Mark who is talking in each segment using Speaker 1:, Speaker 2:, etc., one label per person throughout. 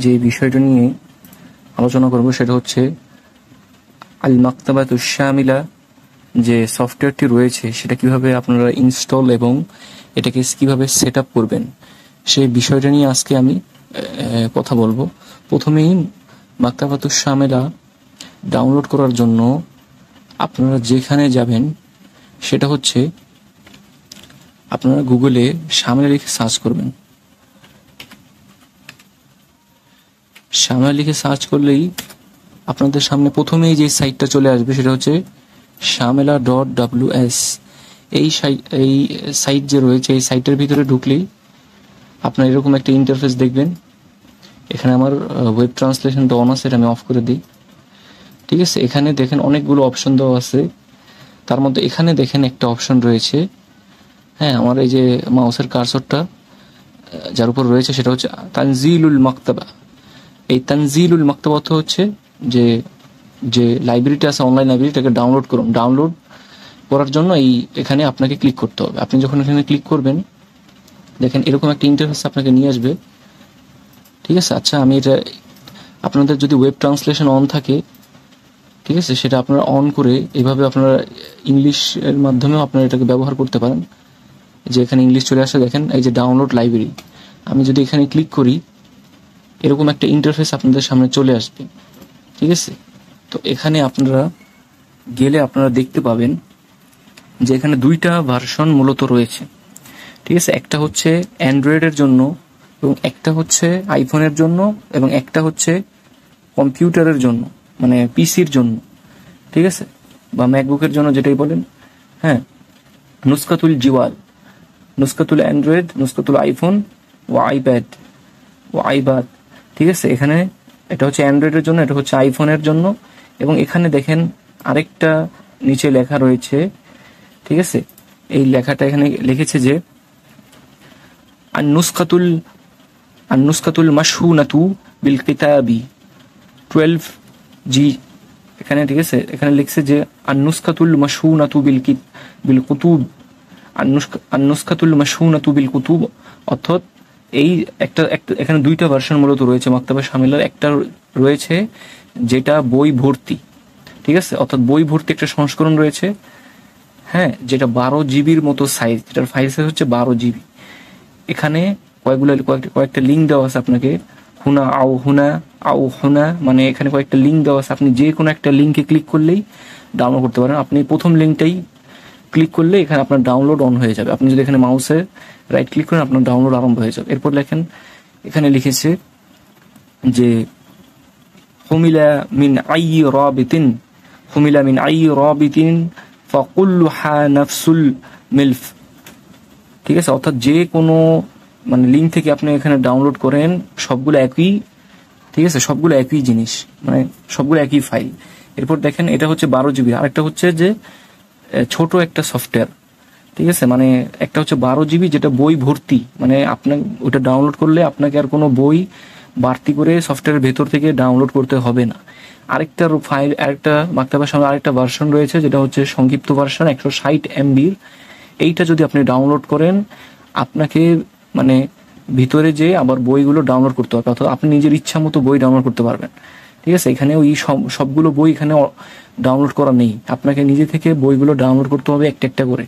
Speaker 1: যে বিষয়টা নিয়ে আলোচনা করব সেটা হচ্ছে আল মাকতাবাতুশ শামিলা, যে সফটওয়্যারটি রয়েছে সেটা কিভাবে আপনারা ইনস্টল এবং এটাকে কিভাবে সেট আপ করবেন সেই বিষয়টা নিয়ে আজকে আমি কথা বলবো। প্রথমেই মাকতাবাতুশ শামিলা ডাউনলোড করার জন্য আপনারা যেখানে যাবেন সেটা হচ্ছে আপনারা গুগলে শামিলা লিখে সার্চ করবেন। শামিলা লিখে সার্চ করলেই আপনাদের সামনে প্রথমেই যে সাইটটা চলে আসবে সেটা হচ্ছে shamila.ws। এই সাইট যে রয়েছে এই সাইটের ভিতরে ঢুকলেই আপনার এরকম একটা ইন্টারফেস দেখবেন। এখানে আমার ওয়েব ট্রান্সলেশনটা অন আছে, এটা আমি অফ করে দিই। ঠিক আছে, এখানে দেখেন অনেকগুলো অপশন দেওয়া আছে। তার মধ্যে এখানে দেখেন একটা অপশন রয়েছে, হ্যাঁ আমার এই যে মাউসের কার্সরটা যার উপর রয়েছে সেটা হচ্ছে তানজিলুল মাকতাবা। এই তানজিলুল মাকতাবা অর্থ হচ্ছে যে লাইব্রেরিটা আছে, অনলাইন লাইব্রেরিটাকে ডাউনলোড করুন। ডাউনলোড করার জন্য এখানে আপনাকে ক্লিক করতে হবে। আপনি যখন এখানে ক্লিক করবেন দেখেন এরকম একটা ইন্টারফেস আপনাকে নিয়ে আসবে। ঠিক আছে, আচ্ছা আমি এটা আপনাদের যদি ওয়েব ট্রান্সলেশন অন থাকে, ঠিক আছে, সেটা আপনারা অন করে এভাবে আপনারা ইংলিশের মাধ্যমেও আপনারা এটাকে ব্যবহার করতে পারেন। যে এখানে ইংলিশ চলে আসে দেখেন, এই যে ডাউনলোড লাইব্রেরি, আমি যদি এখানে ক্লিক করি এরকম একটা ইন্টারফেস আপনাদের সামনে চলে আসবে। ঠিক আছে, তো এখানে আপনারা গেলে আপনারা দেখতে পাবেন যে এখানে দুইটা ভার্সন মূলত রয়েছে। ঠিক আছে, একটা হচ্ছে অ্যান্ড্রয়েডের জন্য এবং একটা হচ্ছে আইফোনের জন্য এবং একটা হচ্ছে কম্পিউটারের জন্য, মানে পিসির জন্য। ঠিক আছে, বা ম্যাকবুকের জন্য যেটাই বলেন। হ্যাঁ, নুসকাতুল জিওয়াল, নুসকাতুল অ্যান্ড্রয়েড, নুসকাতুল আইফোন ও আইপ্যাড ও আইবাদ। ঠিক আছে, এখানে এটা হচ্ছে অ্যান্ড্রয়েডের জন্য, এটা হচ্ছে আইফোনের জন্য। এবং এখানে দেখেন আরেকটা নিচে লেখা রয়েছে। ঠিক আছে, এই লেখাটা এখানে লিখেছে যে আন-নুসকাতুল মাশহুনাতু বিল কিতাবি 12G। এখানে ঠিক আছে, এখানে লিখছে যে আন-নুসকাতুল মাশহুনাতু বিল কুতুব, আন-নুসকাতুল মাশহুনাতু বিল কুতুব, অর্থাৎ এই একটা এখানে দুইটা ভার্সন মূলত রয়েছে মাকতাবা শামিলার। একটা রয়েছে যেটা বই ভর্তি, ঠিক আছে, অর্থাৎ বই ভর্তি একটা সংস্করণ রয়েছে, হ্যাঁ, যেটা 12 জিবির মতো সাইজ, যেটার ফাইল সাইজ হচ্ছে 12 জিবি। এখানে কয়েকটা লিঙ্ক দেওয়া আছে আপনাকে, হুনা, মানে এখানে কয়েকটা লিঙ্ক দেওয়া আছে। আপনি যে কোনো একটা লিঙ্কে ক্লিক করলেই ডাউনলোড করতে পারেন। আপনি প্রথম লিঙ্কটাই ক্লিক করলে এখানে আপনার ডাউনলোড অন হয়ে যাবে। আপনি যদি এখানে মাউসে রাইট ক্লিক করেন আপনার ডাউনলোড আরম্ভ হয়ে যাবে। এরপর লেখেন, এখানে লিখেছে যে হুমিলা মিন আই রাবিতিন ফাকুল্লুহা নাফসুল মিলফ। ঠিক আছে, অর্থাৎ যে কোনো মানে লিঙ্ক থেকে আপনি এখানে ডাউনলোড করেন সবগুলো একই। ঠিক আছে, সবগুলো একই জিনিস, মানে সবগুলো একই ফাইল। এরপর দেখেন এটা হচ্ছে 12 জিবি, আরেকটা হচ্ছে যে ছোট একটা সফটওয়্যার। ঠিক আছে, মানে একটা হচ্ছে 12 জিবি যেটা বই ভর্তি, মানে আপনার ওটা ডাউনলোড করলে আপনাকে আর কোনো বই বাড়তি করে সফটওয়্যারের ভেতর থেকে ডাউনলোড করতে হবে না। আরেকটা মাকতাবার সামনে আরেকটা ভার্সন রয়েছে যেটা হচ্ছে সংক্ষিপ্ত ভার্সন 160 MB। এইটা যদি আপনি ডাউনলোড করেন আপনাকে মানে ভিতরে যে আবার বইগুলো ডাউনলোড করতে হবে, অর্থাৎ আপনি নিজের ইচ্ছা মতো বই ডাউনলোড করতে পারবেন। ঠিক আছে, এখানে ওই সবগুলো বই এখানে ডাউনলোড করা নেই, আপনাকে নিজে থেকে বইগুলো ডাউনলোড করতে হবে একটা একটা করে।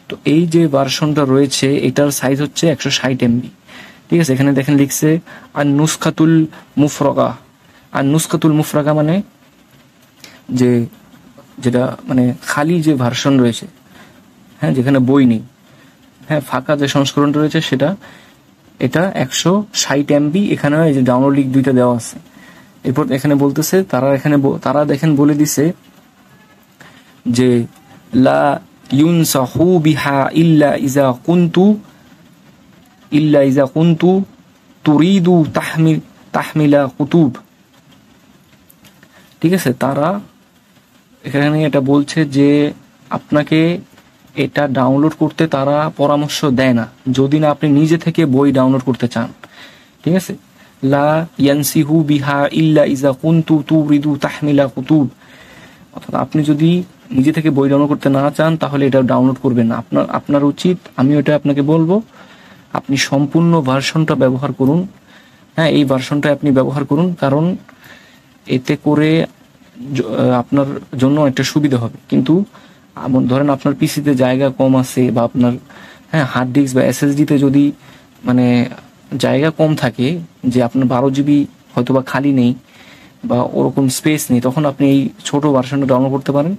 Speaker 1: তো এই যে ভার্সনটা রয়েছে এটার সাইজ হচ্ছে 160 MB। ঠিক আছে, এখানে দেখেন লিখছে আন-নুসখাতুল মুফরাগা, মানে যেটা মানে খালি যে ভার্সন রয়েছে, হ্যাঁ, যেখানে বই নেই, হ্যাঁ, ফাঁকা যে সংস্করণটা রয়েছে এটা 160 MB। এখানেও এই যে ডাউনলোড লিঙ্ক দুইটা দেওয়া আছে। এরপর এখানে বলতেছে তারা দেখেন বলে দিছে যে লা ইউনসাহু বিহা ইল্লা ইজা কুনতু তুরিদু তাহমিলা কুতুব। ঠিক আছে, তারা এখানে এটা বলছে যে আপনাকে এটা ডাউনলোড করতে তারা পরামর্শ দেয় না যদি না আপনি নিজে থেকে বই ডাউনলোড করতে চান। ঠিক আছে, লা ইয়ানসিহু বিহা ইল্লা ইজা কুনতু তুরিদু তাহমিলা কুতুব, অর্থাৎ আপনি যদি নিজে থেকে বই ডাউনলোড করতে না চান তাহলে এটা ডাউনলোড করবেন না। আপনার উচিত, আমি ওটা আপনাকে বলবো, আপনি সম্পূর্ণ ভার্সনটা ব্যবহার করুন। হ্যাঁ, এই ভার্সনটা আপনি ব্যবহার করুন, কারণ এতে করে আপনার জন্য একটা সুবিধা হবে। কিন্তু ধরেন আপনার পিসিতে জায়গা কম আছে, বা আপনার হার্ড ডিস্ক বা এসএসডিতে যদি মানে জায়গা কম থাকে, যে আপনার 12 GB হয়তো বা খালি নেই বা ওরকম স্পেস নেই, তখন আপনি এই ছোট ভার্সনটা ডাউনলোড করতে পারেন।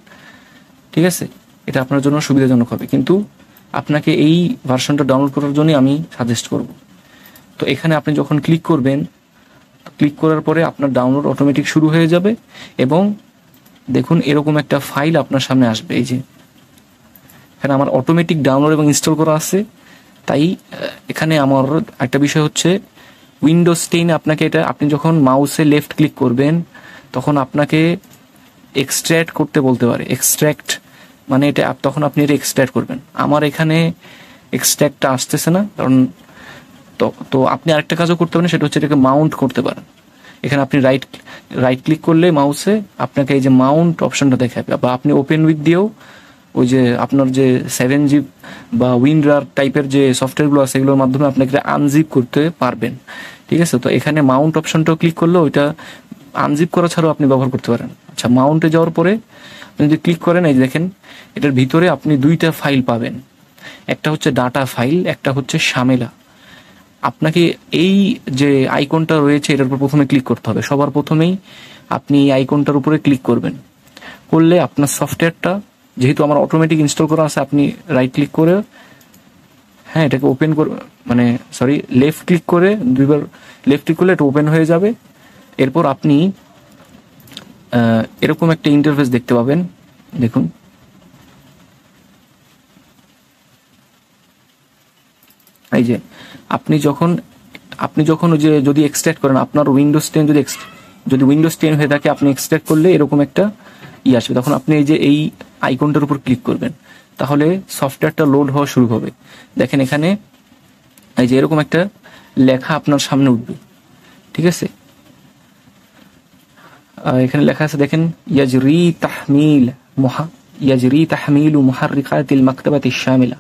Speaker 1: ঠিক আছে, এটা আপনার জন্য সুবিধাজনক হবে। কিন্তু আপনাকে এই ভার্সনটা ডাউনলোড করার জন্যই আমি সাজেস্ট করব। তো এখানে আপনি যখন ক্লিক করবেন, ক্লিক করার পরে আপনার ডাউনলোড অটোমেটিক শুরু হয়ে যাবে, এবং দেখুন এরকম একটা ফাইল আপনার সামনে আসবে। এই যে এখানে আমার অটোমেটিক ডাউনলোড এবং ইনস্টল করা আছে। তাই এখানে আমার একটা বিষয় হচ্ছে, উইন্ডোজ 10 আপনাকে এটা, আপনি যখন মাউসে লেফট ক্লিক করবেন তখন আপনাকে এক্সট্র্যাক্ট করতে বলতে পারে। এক্সট্র্যাক্ট মানে এটা, তখন আপনি এটা এক্সট্র্যাক্ট করবেন। আমার এখানে এক্সট্র্যাক্টটা আসতেছে না, কারণ তো আপনি আরেকটা কাজও করতে পারেন, সেটা হচ্ছে এটাকে মাউন্ট করতে পারেন। এখানে আপনি রাইট ক্লিক করলে মাউসে আপনাকে এই যে মাউন্ট অপশনটা দেখাবে, বা আপনি ওপেন উইথ দিয়েও ওই যে আপনার যে 7zip বা উইনরার টাইপের যে সফটওয়্যারগুলো আছে এগুলোর মাধ্যমে আপনাকে আনজিপ করতে পারবেন। ঠিক আছে, তো এখানে মাউন্ট অপশনটাও ক্লিক করলে ওইটা আনজিপ করা ছাড়াও আপনি ব্যবহার করতে পারেন। আচ্ছা, মাউন্টে যাওয়ার পরে আপনি যদি ক্লিক করেন, এই দেখেন এটার ভিতরে আপনি 2টা ফাইল পাবেন। একটা হচ্ছে ডাটা ফাইল, একটা হচ্ছে শামেলা। আপনাকে এই যে আইকনটা রয়েছে এটার উপর প্রথমে ক্লিক করতে হবে। সবার প্রথমেই আপনি এই আইকনটার উপরে ক্লিক করবেন। করলে আপনার সফটওয়্যারটা, যেহেতু আমার অটোমেটিক ইনস্টল করা আছে, আপনি রাইট ক্লিক করে এটাকে ওপেন করে, মানে সরি, লেফট ক্লিক করে 2বার লেফট ক্লিক করলে এটা ওপেন হয়ে যাবে। এরপর আপনি এরকম একটা ইন্টারফেস দেখতে পাবেন। দেখুন, এই যে আপনি যখন ওই যে যদি এক্সট্রাক্ট করেন, আপনার উইন্ডোজ 10 যদি উইন্ডোজ 10 হয়ে থাকে, আপনি এক্সট্রাক্ট করলে এরকম একটা আসবে। তখন আপনি এই যে এই আইকনটার উপর ক্লিক করবেন, তাহলে সফটওয়্যারটা লোড হওয়া শুরু হবে। দেখেন এখানে এই যে এরকম একটা লেখা আপনার সামনে উঠবে। ঠিক আছে, এখানে লেখা আছে, দেখেন ইয়াজরি তাহমিলু মুহাররিকাতিল মাকতাবাতিশ শামিলা,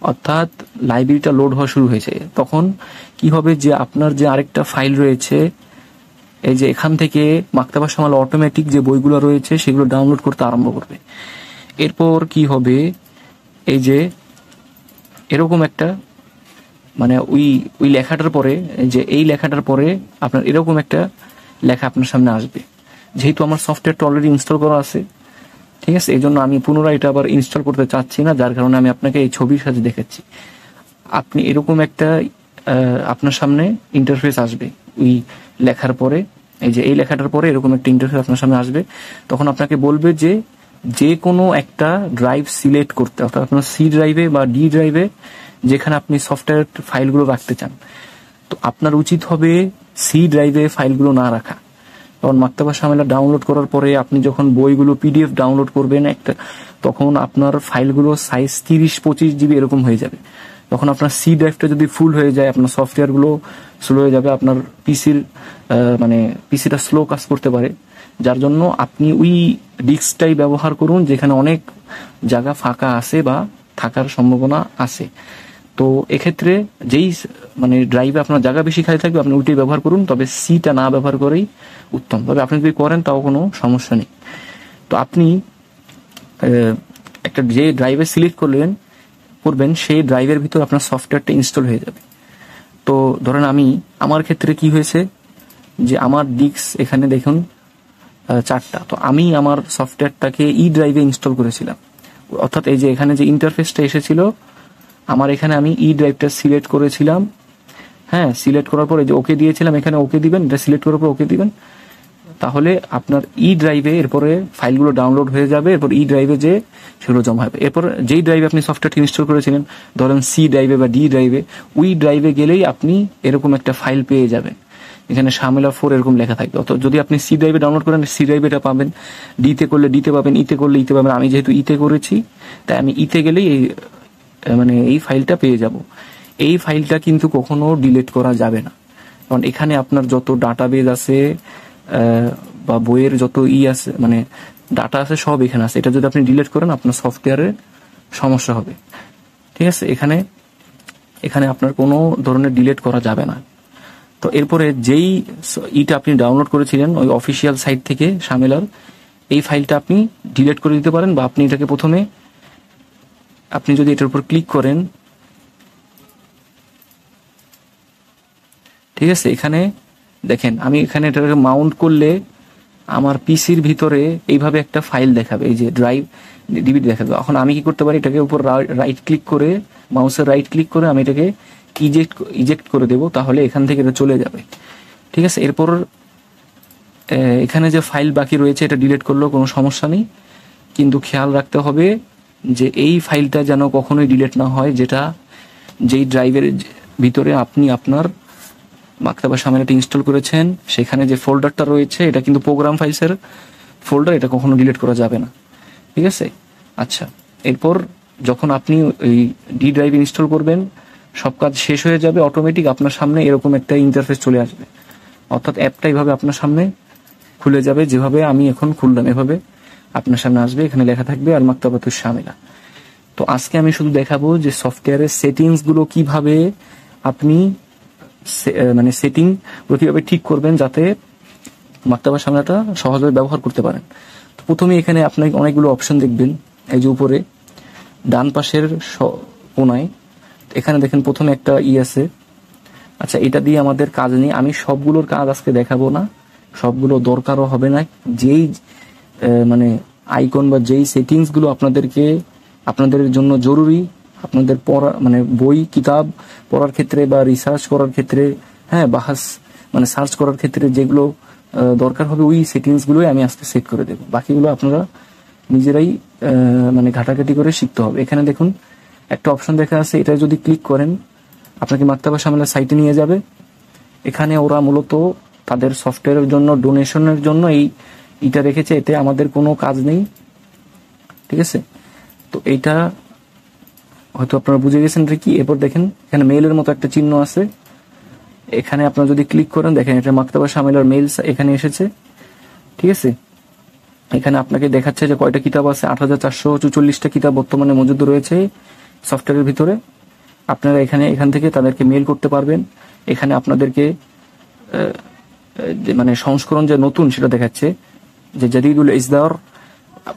Speaker 1: অর্থাৎ লাইব্রেরিটা লোড হওয়া শুরু হয়েছে। তখন কি হবে, যে আপনার যে আরেকটা ফাইল রয়েছে, এই যে এখান থেকে মাকতাবা শামিলা অটোমেটিক যে বইগুলো রয়েছে সেগুলো ডাউনলোড করতে আরম্ভ করবে। এরপর কি হবে, এই যে এরকম একটা মানে ওই লেখাটার পরে, যে এই লেখাটার পরে আপনার এরকম একটা লেখা আপনার সামনে আসবে। যেহেতু আমার সফটওয়্যারটা অলরেডি ইনস্টল করা আছে, ঠিক আছে, এই জন্য আমি পুনরায় এটা আবার ইনস্টল করতে চাচ্ছি না, যার কারণে আমি আপনাকে এই ছবির সাথে দেখাচ্ছি। আপনি এরকম একটা আপনার সামনে ইন্টারফেস আসবে ওই লেখার পরে। এই যে এই লেখাটার পরে এরকম একটা ইন্টারফেস আপনার সামনে আসবে। তখন আপনাকে বলবে যে কোনো একটা ড্রাইভ সিলেক্ট করতে, অর্থাৎ আপনার সি ড্রাইভে বা ডি ড্রাইভে যেখানে আপনি সফটওয়্যার ফাইলগুলো রাখতে চান। তো আপনার উচিত হবে সি ড্রাইভে ফাইলগুলো না রাখা, কারণ মাকতাবা শামিলা ডাউনলোড করার পরে আপনি যখন বইগুলো পিডিএফ ডাউনলোড করবেন তখন আপনার ফাইলগুলো সাইজ 30-25 GB এরকম হয়ে যাবে। তখন আপনার সি ড্রাইভটা যদি ফুল হয়ে যায়, আপনার সফটওয়্যারগুলো স্লো হয়ে যাবে, আপনার পিসিটা স্লো কাজ করতে পারে। যার জন্য আপনি ওই ডিস্কটাই ব্যবহার করুন যেখানে অনেক জায়গা ফাঁকা আছে বা থাকার সম্ভাবনা আছে। তো এক্ষেত্রে যেই ড্রাইভে আপনার জায়গা বেশি খালি থাকবে, আপনি ওইটাই ব্যবহার করুন, তবে সিটা না ব্যবহার করেই উত্তম। তবে আপনি যদি করেন তাও কোনো সমস্যা নেই। তো আপনি একটা যে ড্রাইভে সিলেক্ট করবেন সেই ড্রাইভের ভিতর আপনার সফটওয়্যারটা ইনস্টল হয়ে যাবে। তো ধরেন আমার ক্ষেত্রে কি হয়েছে, যে আমার ডিস্ক এখানে দেখুন 4টা। তো আমি আমার সফটওয়্যারটাকে ই ড্রাইভে ইনস্টল করেছিলাম, অর্থাৎ এই যে এখানে যে ইন্টারফেসটা এসেছিল, আমার এখানে আমি ই ড্রাইভটা সিলেক্ট করেছিলাম। সিলেক্ট করার পর এই যে ওকে দিয়েছিলাম, এখানে ওকে দিবেন, এটা সিলেক্ট করার পর ওকে দিবেন, তাহলে আপনার ই ড্রাইভে এরপরে ফাইলগুলো ডাউনলোড হয়ে যাবে। এরপর ই ড্রাইভে যে সেগুলো জমা হবে। এরপর যেই ড্রাইভে আপনি সফটওয়্যারটি ইনস্টল করেছিলেন, ধরেন সি ড্রাইভে বা ডি ড্রাইভে, ওই ড্রাইভে গেলেই আপনি এরকম একটা ফাইল পেয়ে যাবেন, এখানে শামিলা 4 এরকম লেখা থাকবে। অর্থাৎ যদি আপনি সি ড্রাইভে ডাউনলোড করেন, সি ড্রাইভে এটা পাবেন, ডিতে করলে ডিতে পাবেন, ইতে করলে ইতে পাবেন। আমি যেহেতু ইতে করেছি, তাই আমি ইতে গেলেই এই ফাইলটা পেয়ে যাব। এই ফাইলটা কিন্তু কখনো ডিলিট করা যাবে না, কারণ এখানে আপনার যত ডাটাবেজ আছে বা বইয়ের যত আছে ডাটা আছে সব এখানে আছে। এটা যদি আপনি ডিলিট করেন আপনার সফটওয়্যারের সমস্যা হবে। ঠিক আছে, এখানে আপনার কোনো ধরনের ডিলিট করা যাবে না। তো এরপরে যেই ইটা আপনি ডাউনলোড করেছিলেন ওই অফিসিয়াল সাইট থেকে শামেলার, এই ফাইলটা আপনি ডিলিট করে দিতে পারেন, বা আপনি এটাকে প্রথমে আপনি যদি এটার উপর ক্লিক করেন, ঠিক আছে, এখানে দেখেন আমি এখানে এটাকে মাউন্ট করলে আমার পিসির ভিতরে এইভাবে একটা ফাইল দেখাবে, এই যে ড্রাইভ ডিভিডি দেখাবে। এখন আমি কি করতে পারি, এটাকে উপর রাইট ক্লিক করে, মাউসের রাইট ক্লিক করে আমি এটাকে ইজেক্ট করে দেব, তাহলে এখান থেকে এটা চলে যাবে। ঠিক আছে, এরপর এখানে যে ফাইল বাকি রয়েছে এটা ডিলিট করলেও কোনো সমস্যা নেই, কিন্তু খেয়াল রাখতে হবে যে এই ফাইলটা যেন কখনোই ডিলিট না হয়, যেই ড্রাইভের ভিতরে আপনি আপনার মাকতাবা শামেলাটা ইনস্টল করেছেন, সেখানে যে ফোল্ডারটা রয়েছে এটা কিন্তু প্রোগ্রাম ফাইলসের ফোল্ডার, এটা কখনো ডিলিট করা যাবে না। ঠিক আছে, আচ্ছা, এরপর যখন আপনি ওই ডি ড্রাইভ ইনস্টল করবেন, সব কাজ শেষ হয়ে যাবে, অটোমেটিক আপনার সামনে এরকম একটা ইন্টারফেস চলে আসবে, অর্থাৎ অ্যাপটা এইভাবে আপনার সামনে খুলে যাবে, যেভাবে আমি এখন খুললাম এভাবে আপনার সামনে আসবে, এখানে লেখা থাকবে আল মাকতাবাতুশ শামিলা। তো আজকে আমি শুধু দেখাবো যে সফটওয়্যারের সেটিংস গুলো কিভাবে আপনি মানে সেটিং গুলো কিভাবে ঠিক করবেন যাতে মাকতাবা শামিলাটা সহজভাবে ব্যবহার করতে পারেন। তো প্রথমে এখানে আপনি অনেকগুলো অপশন দেখবেন, এই যে উপরে ডান পাশের কোনায় এখানে দেখেন প্রথমে একটা আছে। আচ্ছা, এটা দিয়ে আমাদের কাজ নেই, আমি সবগুলোর কাজ আজকে দেখাবো না, সবগুলো দরকারও হবে না। যেই মানে আইকন বা যেই সেটিংস গুলো আপনাদের জন্য জরুরি, আপনাদের পড়া মানে বই কিতাব পড়ার ক্ষেত্রে বা রিসার্চ করার ক্ষেত্রে, হ্যাঁ, বাহাস মানে সার্চ করার ক্ষেত্রে যেগুলো দরকার হবে, ওই সেটিংস গুলোই আমি আজকে সেট করে দেবো। বাকিগুলো আপনারা নিজেরাই মানে ঘাটাঘাটি করে শিখতে হবে। এখানে দেখুন একটা অপশন দেখা আছে, এটা যদি ক্লিক করেন আপনাকে মাকতাবা শামিলা সাইটে নিয়ে যাবে। এখানে ওরা মূলত তাদের সফটওয়্যারের জন্য ডোনেশনের জন্য এইটা রেখেছে, এতে আমাদের কোনো কাজ নেই। ঠিক আছে, তো এইটা হয়তো আপনারা বুঝে গেছেন এটা কি। এরপর দেখেন এখানে মেইলের মতো একটা চিহ্ন আছে, এখানে আপনারা যদি ক্লিক করেন দেখেন এটা মাকতাবা শামিলার মেইল এখানে এসেছে। ঠিক আছে, এখানে আপনাকে দেখাচ্ছে যে কয়টা কিতাব আছে, 8444টা কিতাব বর্তমানে মজুদ রয়েছে সফটওয়্যারের ভিতরে। আপনারা এখান থেকে তাদেরকে মেইল করতে পারবেন। এখানে আপনাদেরকে মানে সংস্করণ যে নতুন সেটা দেখাচ্ছে, যে জাদিদুল ইসদার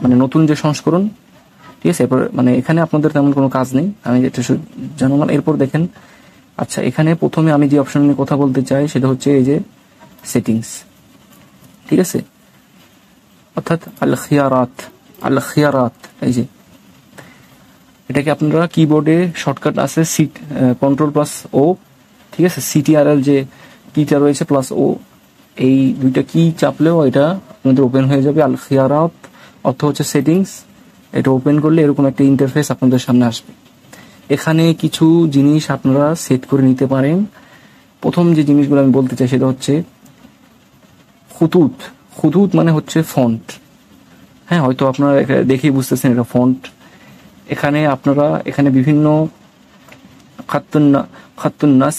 Speaker 1: মানে নতুন যে সংস্করণ। ঠিক আছে, এরপর মানে এখানে আপনাদের তেমন কোনো কাজ নেই, আমি যেটা জানালাম। এরপর দেখেন, আচ্ছা, এখানে প্রথমে আমি যে অপশন নিয়ে কথা বলতে চাই সেটা হচ্ছে এই যে সেটিংস। ঠিক আছে, অর্থাৎ আল খিয়ারাত, এই যে এটাকে আপনারা কিবোর্ডে শর্টকাট আছে Ctrl+O, ঠিক আছে, CTRL যে কিটা রয়েছে +O, এই দুইটা কি চাপলেও এটা আপনাদের ওপেন হয়ে যাবে। আল খিয়ারাত অর্থ হচ্ছে সেটিংস, এটা ওপেন করলে এরকম একটা ইন্টারফেস আপনাদের সামনে আসবে। এখানে কিছু জিনিস আপনারা সেট করে নিতে পারেন। প্রথম যে জিনিসগুলো আমি বলতে চাই সেটা হচ্ছে খুতুত মানে হচ্ছে ফন্ট। হ্যাঁ, হয়তো আপনারা দেখেই বুঝতেছেন এটা ফন্ট। এখানে বিভিন্ন খাতুন নাস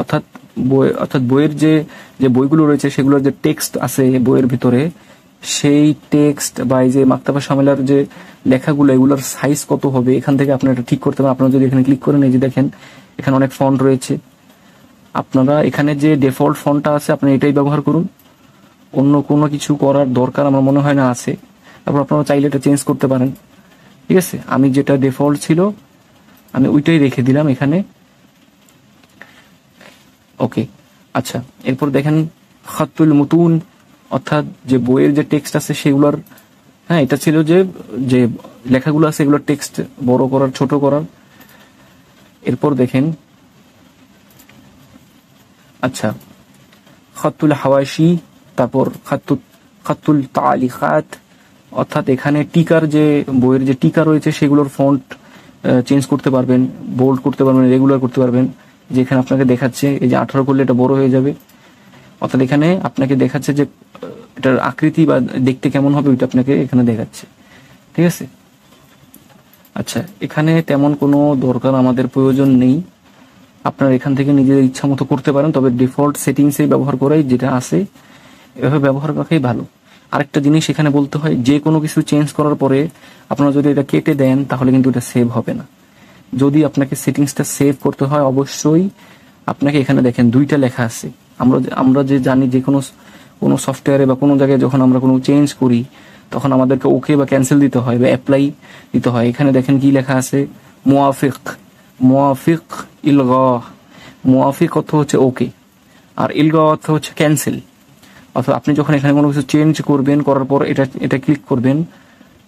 Speaker 1: অর্থাৎ বইয়ের যে বইগুলো রয়েছে সেগুলোর যে টেক্সট আছে বইয়ের ভিতরে, সেই টেক্সট বা এই যে মাকতাবা শামিলার যে লেখাগুলো, এগুলোর সাইজ কত হবে এখান থেকে আপনারা এটা ঠিক করতে পারেন। আপনারা যদি এখানে ক্লিক করেন, এই যে দেখেন এখানে অনেক ফন্ট রয়েছে, আপনারা এখানে যে ডিফল্ট ফন্টটা আছে আপনি এটাই ব্যবহার করুন, অন্য কোনো কিছু করার দরকার আমার মনে হয় না আছে। তারপর আপনারা চাইলে এটা চেঞ্জ করতে পারেন। ঠিক আছে, আমি যেটা ডিফল্ট ছিল আমি ওইটাই রেখে দিলাম এখানে। ওকে, আচ্ছা, এরপর দেখেন খাতুল মুতুন অর্থাৎ যে বইয়ের যে টেক্সট আছে সেগুলোর, হ্যাঁ, এটা ছিল যে লেখাগুলো আছে এগুলোর টেক্সট বড় করার ছোট করার। এরপর দেখেন, আচ্ছা, খাতুল হাওয়াশি, তারপর খাতুল তালিকাত অর্থাৎ এখানে টিকার যে বইয়ের যে টিকা রয়েছে সেগুলোর ফন্ট চেঞ্জ করতে পারবেন, বোল্ড করতে পারবেন, রেগুলার করতে পারবেন। যেখানে আপনাকে দেখাচ্ছে এই যে 18 করলে এটা বড় হয়ে যাবে, অর্থাৎ এখানে আপনাকে দেখাচ্ছে যে এটার আকৃতি বা দেখতে কেমন হবে ওইটা আপনাকে এখানে দেখাচ্ছে। ঠিক আছে, আচ্ছা, এখানে তেমন কোনো দরকার আমাদের প্রয়োজন নেই, আপনারা এখান থেকে নিজেদের ইচ্ছা মতো করতে পারেন, তবে ডিফল্ট সেটিংসে ব্যবহার করাই যেটা আছে এভাবে ব্যবহার করাই ভালো। আরেকটা জিনিস এখানে বলতে হয়, যে কোনো কিছু চেঞ্জ করার পরে আপনারা যদি এটা কেটে দেন তাহলে কিন্তু এটা সেভ হবে না। যদি আপনাকে সেটিংসটা সেভ করতে হয় অবশ্যই আপনাকে এখানে দেখেন দুইটা লেখা আছে, আমরা যে জানি যে কোনো সফটওয়্যারে বা কোনো জায়গায় যখন আমরা কোনো চেঞ্জ করি তখন আমাদেরকে ওকে বা ক্যান্সেল দিতে হয় বা অ্যাপ্লাই দিতে হয়। এখানে দেখেন কি লেখা আছে, মুআফিক। মুআফিক ইলগা। মুআফিক অর্থ হচ্ছে ওকে, আর ইলগা অর্থ হচ্ছে ক্যান্সেল। অর্থাৎ আপনি যখন এখানে কোনো কিছু চেঞ্জ করবেন, করার পর এটা ক্লিক করবেন,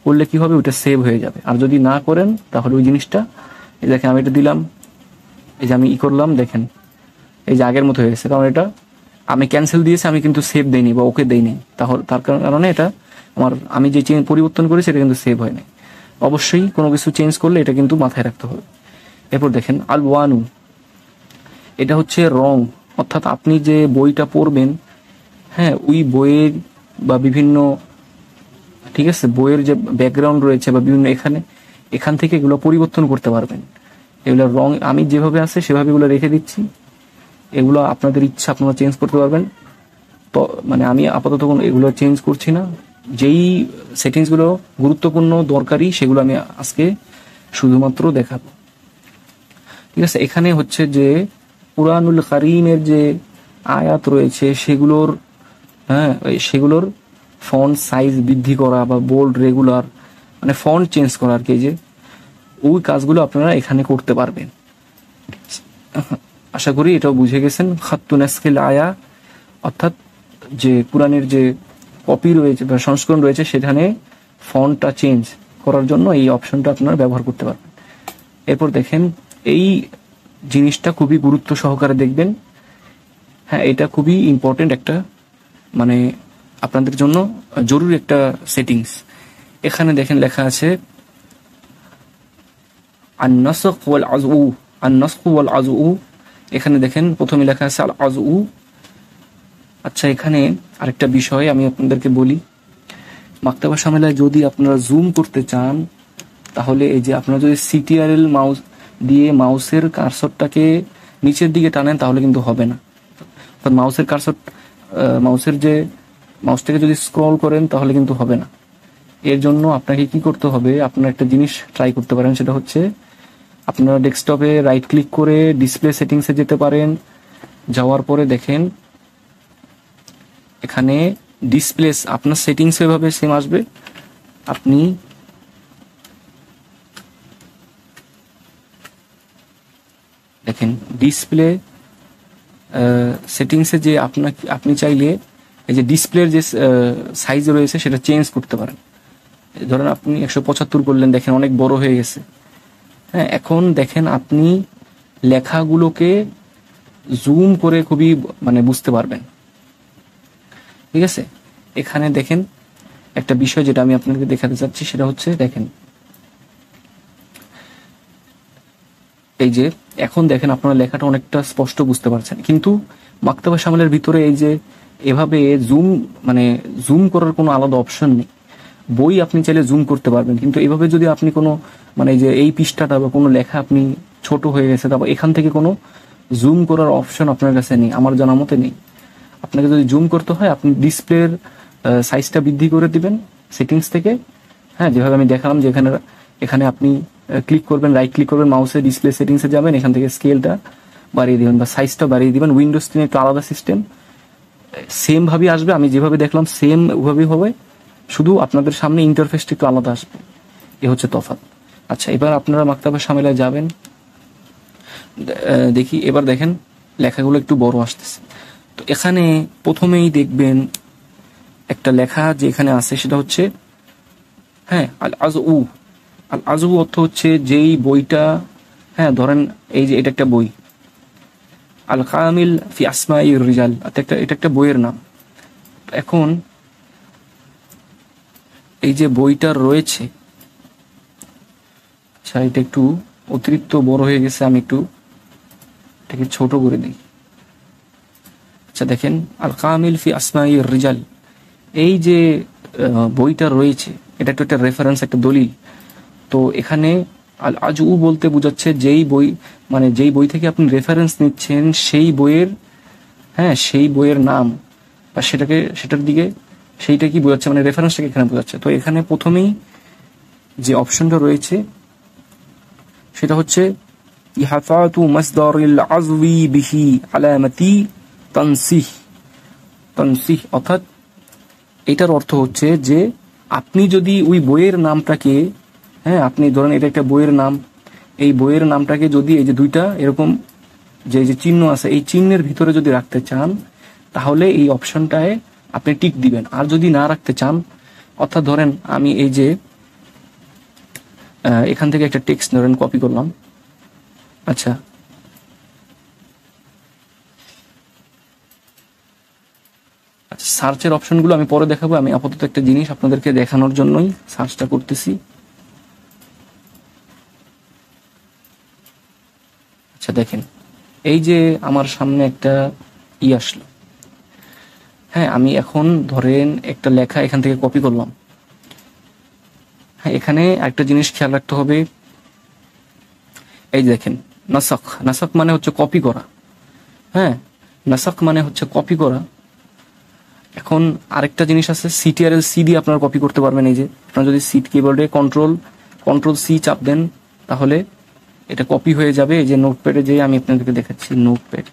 Speaker 1: করলে কি হবে, ওইটা সেভ হয়ে যাবে। আর যদি না করেন তাহলে ওই জিনিসটা, এই দেখেন আমি এটা দিলাম, এই যে আমি করলাম, দেখেন এই যে আগের মতো হয়ে গেছে, কারণ এটা আমি ক্যান্সেল দিয়েছি, আমি কিন্তু সেভ দেইনি বা ওকে দেইনি। তাহলে তার কারণে এটা আমি যে পরিবর্তন করেছি এটা কিন্তু সেভ হয় নাই। অবশ্যই কোনো কিছু চেঞ্জ করলে এটা কিন্তু মাথায় রাখতে হবে। এরপর দেখেন আল ওয়ানু, এটা হচ্ছে রং। অর্থাৎ আপনি যে বইটা পড়বেন, হ্যাঁ, ওই বইয়ের বা বিভিন্ন, ঠিক আছে, বইয়ের যে ব্যাকগ্রাউন্ড রয়েছে বা বিভিন্ন এখান থেকে এগুলো পরিবর্তন করতে পারবেন। এগুলো রং আমি যেভাবে আছে সেভাবে এগুলো রেখে দিচ্ছি। এগুলো আপনাদের ইচ্ছা, আপনারা চেঞ্জ করতে পারবেন। তো মানে আমি আপাতত এগুলো চেঞ্জ করছি না। যেই সেটিংসগুলো গুরুত্বপূর্ণ দরকারি সেগুলো আমি আজকে শুধুমাত্র দেখাবো। ঠিক আছে, এখানে হচ্ছে যে কুরআনুল কারীমের যে আয়াত রয়েছে সেগুলোর ফন্ট সাইজ বৃদ্ধি করা বা বোল্ড, রেগুলার, মানে ফন্ট চেঞ্জ করা আর কি, যে ওই কাজগুলো আপনারা এখানে করতে পারবেন। আশা করি এটাও বুঝে গেছেন। খাত্তু নাসখিল আয়া, অর্থাৎ যে কুরআনের যে কপি রয়েছে বা সংস্করণ রয়েছে সেখানে ফন্টটা চেঞ্জ করার জন্য এই অপশনটা আপনারা ব্যবহার করতে পারবেন। এরপর দেখেন এই জিনিসটা খুবই গুরুত্ব সহকারে দেখবেন। হ্যাঁ, এটা খুবই ইম্পর্টেন্ট একটা, মানে আপনাদের জন্য জরুরি একটা সেটিংস। এখানে দেখেন লেখা আছে আন-নাসখ ওয়াল আযউ। আন-নাসখ ওয়াল আযউ, এখানে দেখেন প্রথমে লেখা আছে আল আযউ। আচ্ছা, এখানে আরেকটা বিষয় আমি আপনাদেরকে বলি। মাকতাবা শামিলায় যদি আপনারা জুম করতে চান, তাহলে এই যে আপনারা যদি সিটিআরএল মাউস দিয়ে মাউসের কার্সরটাকে নিচের দিকে টানেন তাহলে কিন্তু হবে না। অর্থাৎ মাউস থেকে যদি স্ক্রল করেন তাহলে কিন্তু হবে না। এর জন্য আপনাকে কি করতে হবে, আপনারা একটা জিনিস ট্রাই করতে পারেন, সেটা হচ্ছে আপনারা ডেস্কটপে রাইট ক্লিক করে ডিসপ্লে সেটিংসে যেতে পারেন। যাওয়ার পরে দেখেন এখানে ডিসপ্লে, আপনার সেটিংস এভাবে সেম আসবে। আপনি দেখেন ডিসপ্লে সেটিংসে যে আপনি চাইলে এই যে ডিসপ্লের যে সাইজ রয়েছে সেটা চেঞ্জ করতে পারেন। ধরেন আপনি 175 করলেন, দেখেন অনেক বড় হয়ে গেছে। হ্যাঁ, এখন দেখেন আপনি লেখাগুলোকে জুম করে খুবই মানে বুঝতে পারবেন। ঠিক আছে, এখানে দেখেন একটা বিষয় যেটা আমি আপনাকে দেখাতে চাচ্ছি, সেটা হচ্ছে দেখেন এই যে এখন দেখেন আপনারা লেখাটা অনেকটা স্পষ্ট বুঝতে পারছেন। কিন্তু মাকতাবা শামিলের ভিতরে এই যে এভাবে জুম করার কোনো আলাদা অপশন নেই। বই আপনি চাইলে জুম করতে পারবেন, কিন্তু এভাবে যদি আপনি কোনো যে এই পৃষ্ঠাটা বা কোনো লেখা আপনি ছোট হয়ে গেছে, তারপর এখান থেকে কোনো জুম করার অপশন আপনার কাছে নেই, আমার জানা মতে নেই। আপনাকে যদি জুম করতে হয় আপনি ডিসপ্লের সাইজটা বৃদ্ধি করে দিবেন সেটিংস থেকে। হ্যাঁ, যেভাবে আমি দেখালাম যে এখানে আপনি ক্লিক করবেন, রাইট ক্লিক করবেন, মাউসে ডিসপ্লে সেটিংসে যাবেন, এখান থেকে স্কেলটা বাড়িয়ে দিবেন বা সাইজটা বাড়িয়ে দিবেন। উইন্ডোজ 3 একটু আলাদা সিস্টেম, সেম ভাবেই আসবে, আমি যেভাবে দেখলাম সেম ওভাবেই হবে, শুধু আপনাদের সামনে ইন্টারফেসটা একটু আলাদা আসবে। এ হচ্ছে তফাৎ। আচ্ছা, এবার আপনারা মাকতাবা শামিলায় যাবেন। দেখি এবার দেখেন লেখাগুলো একটু বড় আসতেছে। তো এখানে প্রথমেই দেখবেন একটা লেখা যে এখানে আছে সেটা হচ্ছে, হ্যাঁ, আল আযউ। আল আযউ অর্থ হচ্ছে যেই বইটা, হ্যাঁ ধরেন এই যে এটা একটা বই, আল কামিল ফি আসমাইর রিজাল, এটা একটা বইয়ের নাম। এখন এই যে বইটা রয়েছে, আচ্ছা এটা একটু অতিরিক্ত বড় হয়ে গেছে, আমি একটু এটাকে ছোট করে দিই। আচ্ছা দেখেন আল কামিল ফি আসমাইর রিজাল, এই যে বইটা রয়েছে এটা একটা রেফারেন্স, একটা দলিল। তো এখানে আল আযউ বলতে বোঝাচ্ছে যেই বই থেকে আপনি রেফারেন্স নিচ্ছেন সেই বইয়ের নাম বা সেইটা কি বোঝাচ্ছে, মানে রেফারেন্সটাকে এখানে বোঝাচ্ছে। তো এখানে প্রথমেই যে অপশনটা রয়েছে সেটা হচ্ছে ইহাফাতু মাসদারিল আযওয়ি বিহি আলামাতি তানসিহ, তানসিহ অর্থাৎ এটার অর্থ হচ্ছে যে আপনি যদি ওই বইয়ের নামটাকে, হ্যাঁ আপনি ধরেন এটা একটা বইয়ের নাম, এই বইয়ের নামটাকে যদি এই যে দুইটা এরকম যে যে চিহ্ন আছে এই চিহ্নের ভিতরে যদি রাখতে চান তাহলে এই অপশনটায় আপনি টিক দিবেন। আর যদি না রাখতে চান, অর্থাৎ ধরেন আমি এই যে এখান থেকে একটা টেক্সট ধরেন কপি করলাম, আচ্ছা সার্চের অপশনগুলো আমি পরে দেখাবো, আমি আপাতত একটা জিনিস আপনাদেরকে দেখানোর জন্যই সার্চটা করতেছি। আচ্ছা দেখেন এই যে আমার সামনে একটা আসলো, হ্যাঁ আমি এখন ধরেন একটা লেখা এখান থেকে কপি করলাম। হ্যাঁ এখানে একটা জিনিস খেয়াল রাখতে হবে, এই দেখেন নাসাখ, নাসাখ মানে হচ্ছে কপি করা, হ্যাঁ নাসাখ মানে হচ্ছে কপি করা। এখন আরেকটা জিনিস আছে, সিটিআরএল সি দিয়ে আপনারা কপি করতে পারবেন। এই যে আপনারা যদি সিট কিবোর্ডে কন্ট্রোল সি চাপ দেন তাহলে এটা কপি হয়ে যাবে। এই যে নোটপ্যাডে যে আমি আপনাদেরকে দেখাচ্ছি, নোটপ্যাড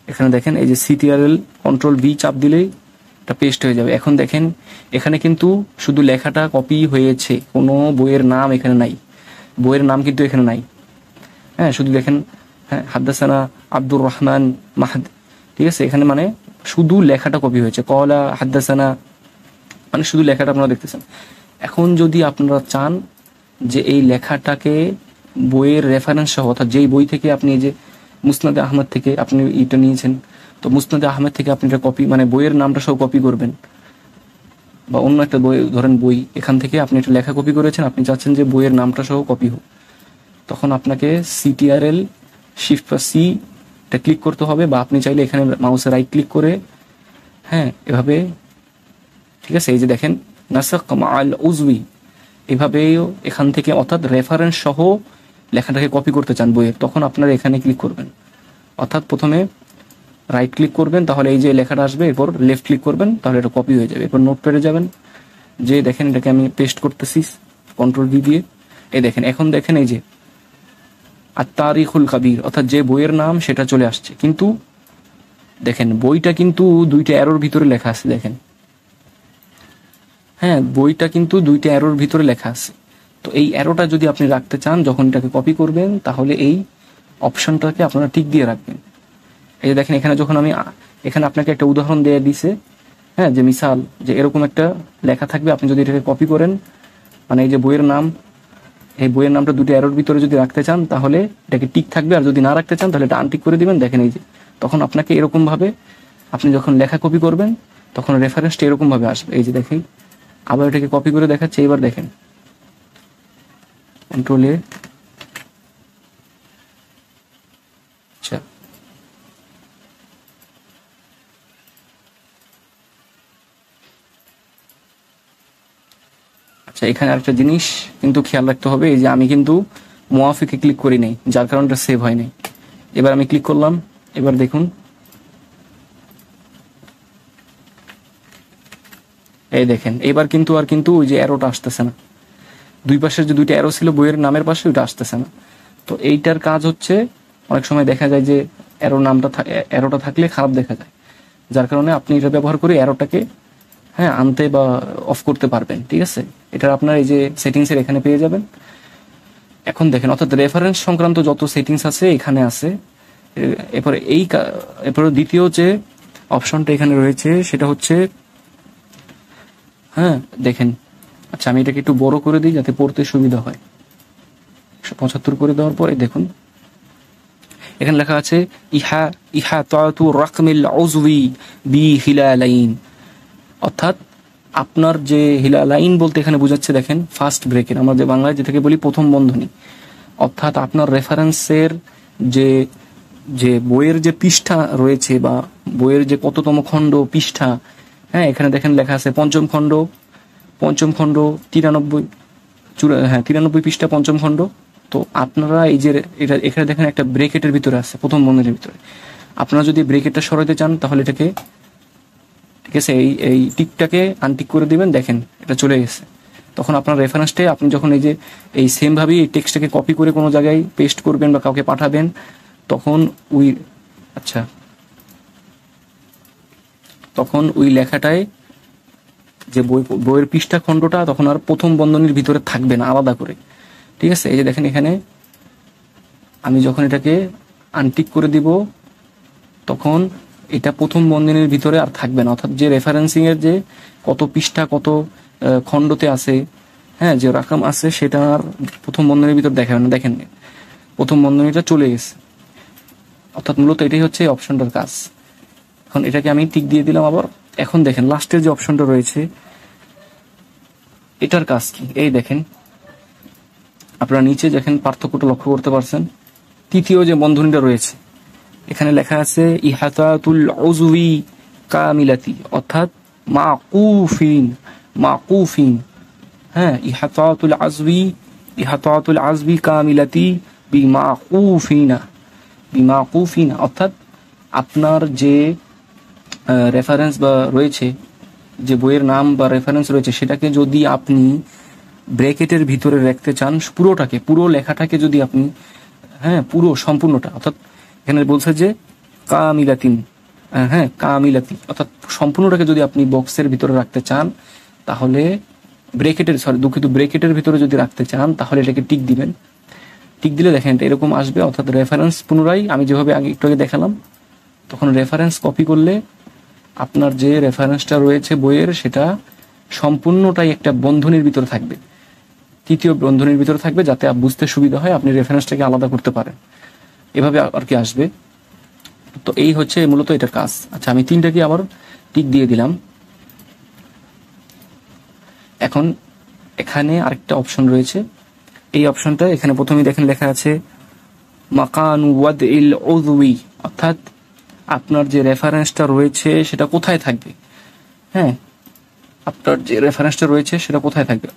Speaker 1: এখানে দেখেন এই যে সিটিআরএল কন্ট্রোল ভি চাপ দিলেই এটা পেস্ট হয়ে যাবে। এখন দেখেন এখানে কিন্তু শুধু লেখাটা কপি হয়েছে, কোনো বইয়ের নাম এখানে নাই, বইয়ের নাম কিন্তু এখানে নাই। হ্যাঁ শুধু দেখেন, হ্যাঁ হাদ্দাসানা আব্দুর রহমান মাহাদ, ঠিক আছে, এখানে মানে শুধু লেখাটা কপি হয়েছে, কলা হাদ্দাসানা মানে শুধু লেখাটা আপনারা দেখতেছেন। এখন যদি আপনারা চান যে এই লেখাটাকে বইয়ের রেফারেন্স সহ, অর্থাৎ যেই বই থেকে আপনি এই যে মুসনাদে আহমেদ থেকে আপনি এটা নিয়েছেন, তো মুসনাদে আহমেদ থেকে আপনি এটা কপি মানে বইয়ের নামটা সহ কপি করবেন, বা অন্য একটা বই ধরেন বই এখান থেকে আপনি একটা লেখা কপি করেছেন, আপনি চাচ্ছেন যে বইয়ের নামটা সহ কপি হোক, তখন আপনাকে সিটিআরএল শিফট বা সি এটা ক্লিক করতে হবে, বা আপনি চাইলে এখানে মাউসে রাইট ক্লিক করে, হ্যাঁ এভাবে, ঠিক আছে, এই যে দেখেন নাসাখ মাআল উজউই, এভাবেও এখান থেকে অর্থাৎ রেফারেন্স সহ লেখাটাকে কপি করতে চান বইয়ের, তখন আপনারা এখানে ক্লিক করবেন। অর্থাৎ প্রথমে রাইট ক্লিক করবেন তাহলে এই যে লেখাটা আসবে, এরপর লেফট ক্লিক করবেন তাহলে এটা কপি হয়ে যাবে। এরপর নোটপ্যাডে যাবেন, যে দেখেন এটাকে আমি পেস্ট করতেছি কন্ট্রোল ভি দিয়ে, এই দেখেন এখন দেখেন এই যে আত-তারিখুল কাবীর অর্থাৎ যে বইয়ের নাম সেটা চলে আসছে, কিন্তু দেখেন বইটা কিন্তু দুইটা অ্যারোর ভিতরে লেখা আছে, দেখেন হ্যাঁ বইটা কিন্তু দুইটা অ্যারোর ভিতরে লেখা আছে। তো এই অ্যারোটা যদি আপনি রাখতে চান যখন এটাকে কপি করবেন তাহলে এই অপশনটাকে আপনারা টিক দিয়ে রাখবেন। এই যে দেখেন এখানে যখন আমি এখানে আপনাকে একটা উদাহরণ দিয়ে দিছে, হ্যাঁ যে মিসাল যে এরকম একটা লেখা থাকবে, আপনি যদি এটাকে কপি করেন মানে এই যে বইয়ের নাম, এই বইয়ের নামটা দুটো অ্যারোর ভিতরে যদি রাখতে চান তাহলে এটাকে টিক থাকবে, আর যদি না রাখতে চান তাহলে এটা আনটিক করে দিবেন। দেখেন এই যে তখন আপনাকে এরকম ভাবে আপনি যখন লেখা কপি করবেন তখন রেফারেন্সটা এরকম ভাবে আসবে। এই যে দেখেন আবার এটাকে কপি করে দেখাচ্ছে, এবার দেখেন কন্ট্রোলে, আচ্ছা আচ্ছা এখানে আরেকটা জিনিস কিন্তু খেয়াল রাখতে হবে, এই যে আমি কিন্তু মুআফিকে ক্লিক করি নাই, যার কারণে এটা সেভ হয় নাই। এবার আমি ক্লিক করলাম, এবার দেখুন এই দেখেন এবার কিন্তু আর কিন্তু ওই যে অ্যারোটা আসতেছে না, দুই পাশের যে দুইটা অ্যারো ছিল বইয়ের নামের পাশে ওইটা আসতেছে না। তো এইটার কাজ হচ্ছে অনেক সময় দেখা যায় যে অ্যারোটা থাকলে খারাপ দেখা যায়, যার কারণে আপনি এটা ব্যবহার করে অ্যারোটাকে হ্যাঁ আনতে বা অফ করতে পারবেন, ঠিক আছে। এটা আপনার এই যে সেটিংসের এখানে পেয়ে যাবেন। এখন দেখেন অর্থাৎ রেফারেন্স সংক্রান্ত যত সেটিংস আছে এখানে আছে। এরপরে দ্বিতীয় যে অপশনটা এখানে রয়েছে সেটা হচ্ছে, হ্যাঁ দেখেন, আচ্ছা আমি এটাকে একটু বড় করে দিই যাতে পড়তে সুবিধা হয়। 175 করে দেওয়ার পরে দেখুন এখানে লেখা আছে ইহাতাতু রাকমিল উজউই বি হিলালাইন, অর্থাৎ আপনার যে হিলালাইন বলতে এখানে বোঝাচ্ছে দেখেন ফার্স্ট ব্রেকেট, আমরা যে বাংলায় যেটাকে বলি প্রথম বন্ধনী, অর্থাৎ আপনার রেফারেন্সের যে যে বইয়ের যে পৃষ্ঠা রয়েছে বা বইয়ের যে কততম খণ্ড পৃষ্ঠা, হ্যাঁ এখানে দেখেন লেখা আছে পঞ্চম খণ্ড 93 পৃষ্ঠা পঞ্চম খণ্ড। তো আপনারা এই যে এটা এখানে দেখেন একটা ব্রেকেটের ভিতরে আছে প্রথম বন্ধনীর ভিতরে, আপনারা যদি ব্রেকেটটা সরাইতে চান তাহলে এটাকে, ঠিক আছে, এই টিকটাকে আনটিক করে দিবেন, দেখেন এটা চলে গেছে। তখন আপনার রেফারেন্সটাই আপনি যখন এই যে এই সেম ভাবেই এই টেক্সটটাকে কপি করে কোনো জায়গায় পেস্ট করবেন বা কাউকে পাঠাবেন, তখন ওই আচ্ছা তখন ওই লেখাটায় যে বইয়ের পৃষ্ঠা খণ্ডটা তখন আর প্রথম বন্ধনীর ভিতরে থাকবে না, আলাদা করে। ঠিক আছে, এই যে দেখেন এখানে আমি যখন এটাকে আনটিক করে দিব তখন এটা প্রথম বন্ধনীর ভিতরে আর থাকবে না, অর্থাৎ যে রেফারেন্সিং এর যে কত পৃষ্ঠা কত খণ্ডতে আছে, হ্যাঁ, যে রাকাম আছে সেটা আর প্রথম বন্ধনীর ভিতর দেখাবে না। দেখেন প্রথম বন্ধনীটা চলে গেছে, অর্থাৎ মূলত এটাই হচ্ছে এই অপশনটার কাজ। এখন এটাকে আমি টিক দিয়ে দিলাম আবার। এখন দেখেন লাস্টের যে অপশনটা রয়েছে এটার কাজ কি, এই দেখেন আপনারা নিচে দেখেন পার্থক্যটা লক্ষ্য করতে পারছেন। তৃতীয় যে বন্ধনীটা রয়েছে এখানে লেখা আছে ইহাতাতুল উজউই কামিলাতি, অর্থাৎ মাকুফিন, হ্যাঁ, ইহাতাতুল আজবি কামিলাতি বিমাকুফিনা, অর্থাৎ আপনার যে রেফারেন্স বা রয়েছে, যে বইয়ের নাম বা রেফারেন্স রয়েছে সেটাকে যদি আপনি ব্র্যাকেটের ভিতরে রাখতে চান, পুরোটাকে, পুরো লেখাটাকে যদি আপনি, হ্যাঁ, পুরো সম্পূর্ণটা, অর্থাৎ এখানে বলছে যে কামিলাতিন, হ্যাঁ, কামিলাতি, অর্থাৎ সম্পূর্ণটাকে যদি আপনি বক্সের ভিতরে রাখতে চান তাহলে ব্রেকেটের ভিতরে যদি রাখতে চান তাহলে এটাকে টিক দিবেন। টিক দিলে দেখেন এটা এরকম আসবে, অর্থাৎ রেফারেন্স পুনরায় আমি যেভাবে একটু আগে দেখালাম, তখন রেফারেন্স কপি করলে আপনার যে রেফারেন্সটা রয়েছে বইয়ের সেটা সম্পূর্ণটাই একটা বন্ধনীর ভিতরে থাকবে, তৃতীয় বন্ধনীর ভিতরে থাকবে, যাতে বুঝতে সুবিধা হয়, আপনি রেফারেন্সটাকে আলাদা করতে পারেন, এভাবে আর কি আসবে। তো এই হচ্ছে মূলত এটার কাজ। আচ্ছা, আমি তিনটাকে আবার টিক দিয়ে দিলাম। এখন এখানে আরেকটা অপশন রয়েছে, এই অপশনটা এখানে প্রথমেই দেখেন লেখা আছে মাকান ওয়াদইল উযউই, অর্থাৎ আপনার যে রেফারেন্সটা রয়েছে সেটা কোথায় থাকবে, হ্যাঁ, আপনার যে রেফারেন্সটা রয়েছে সেটা কোথায় থাকবে।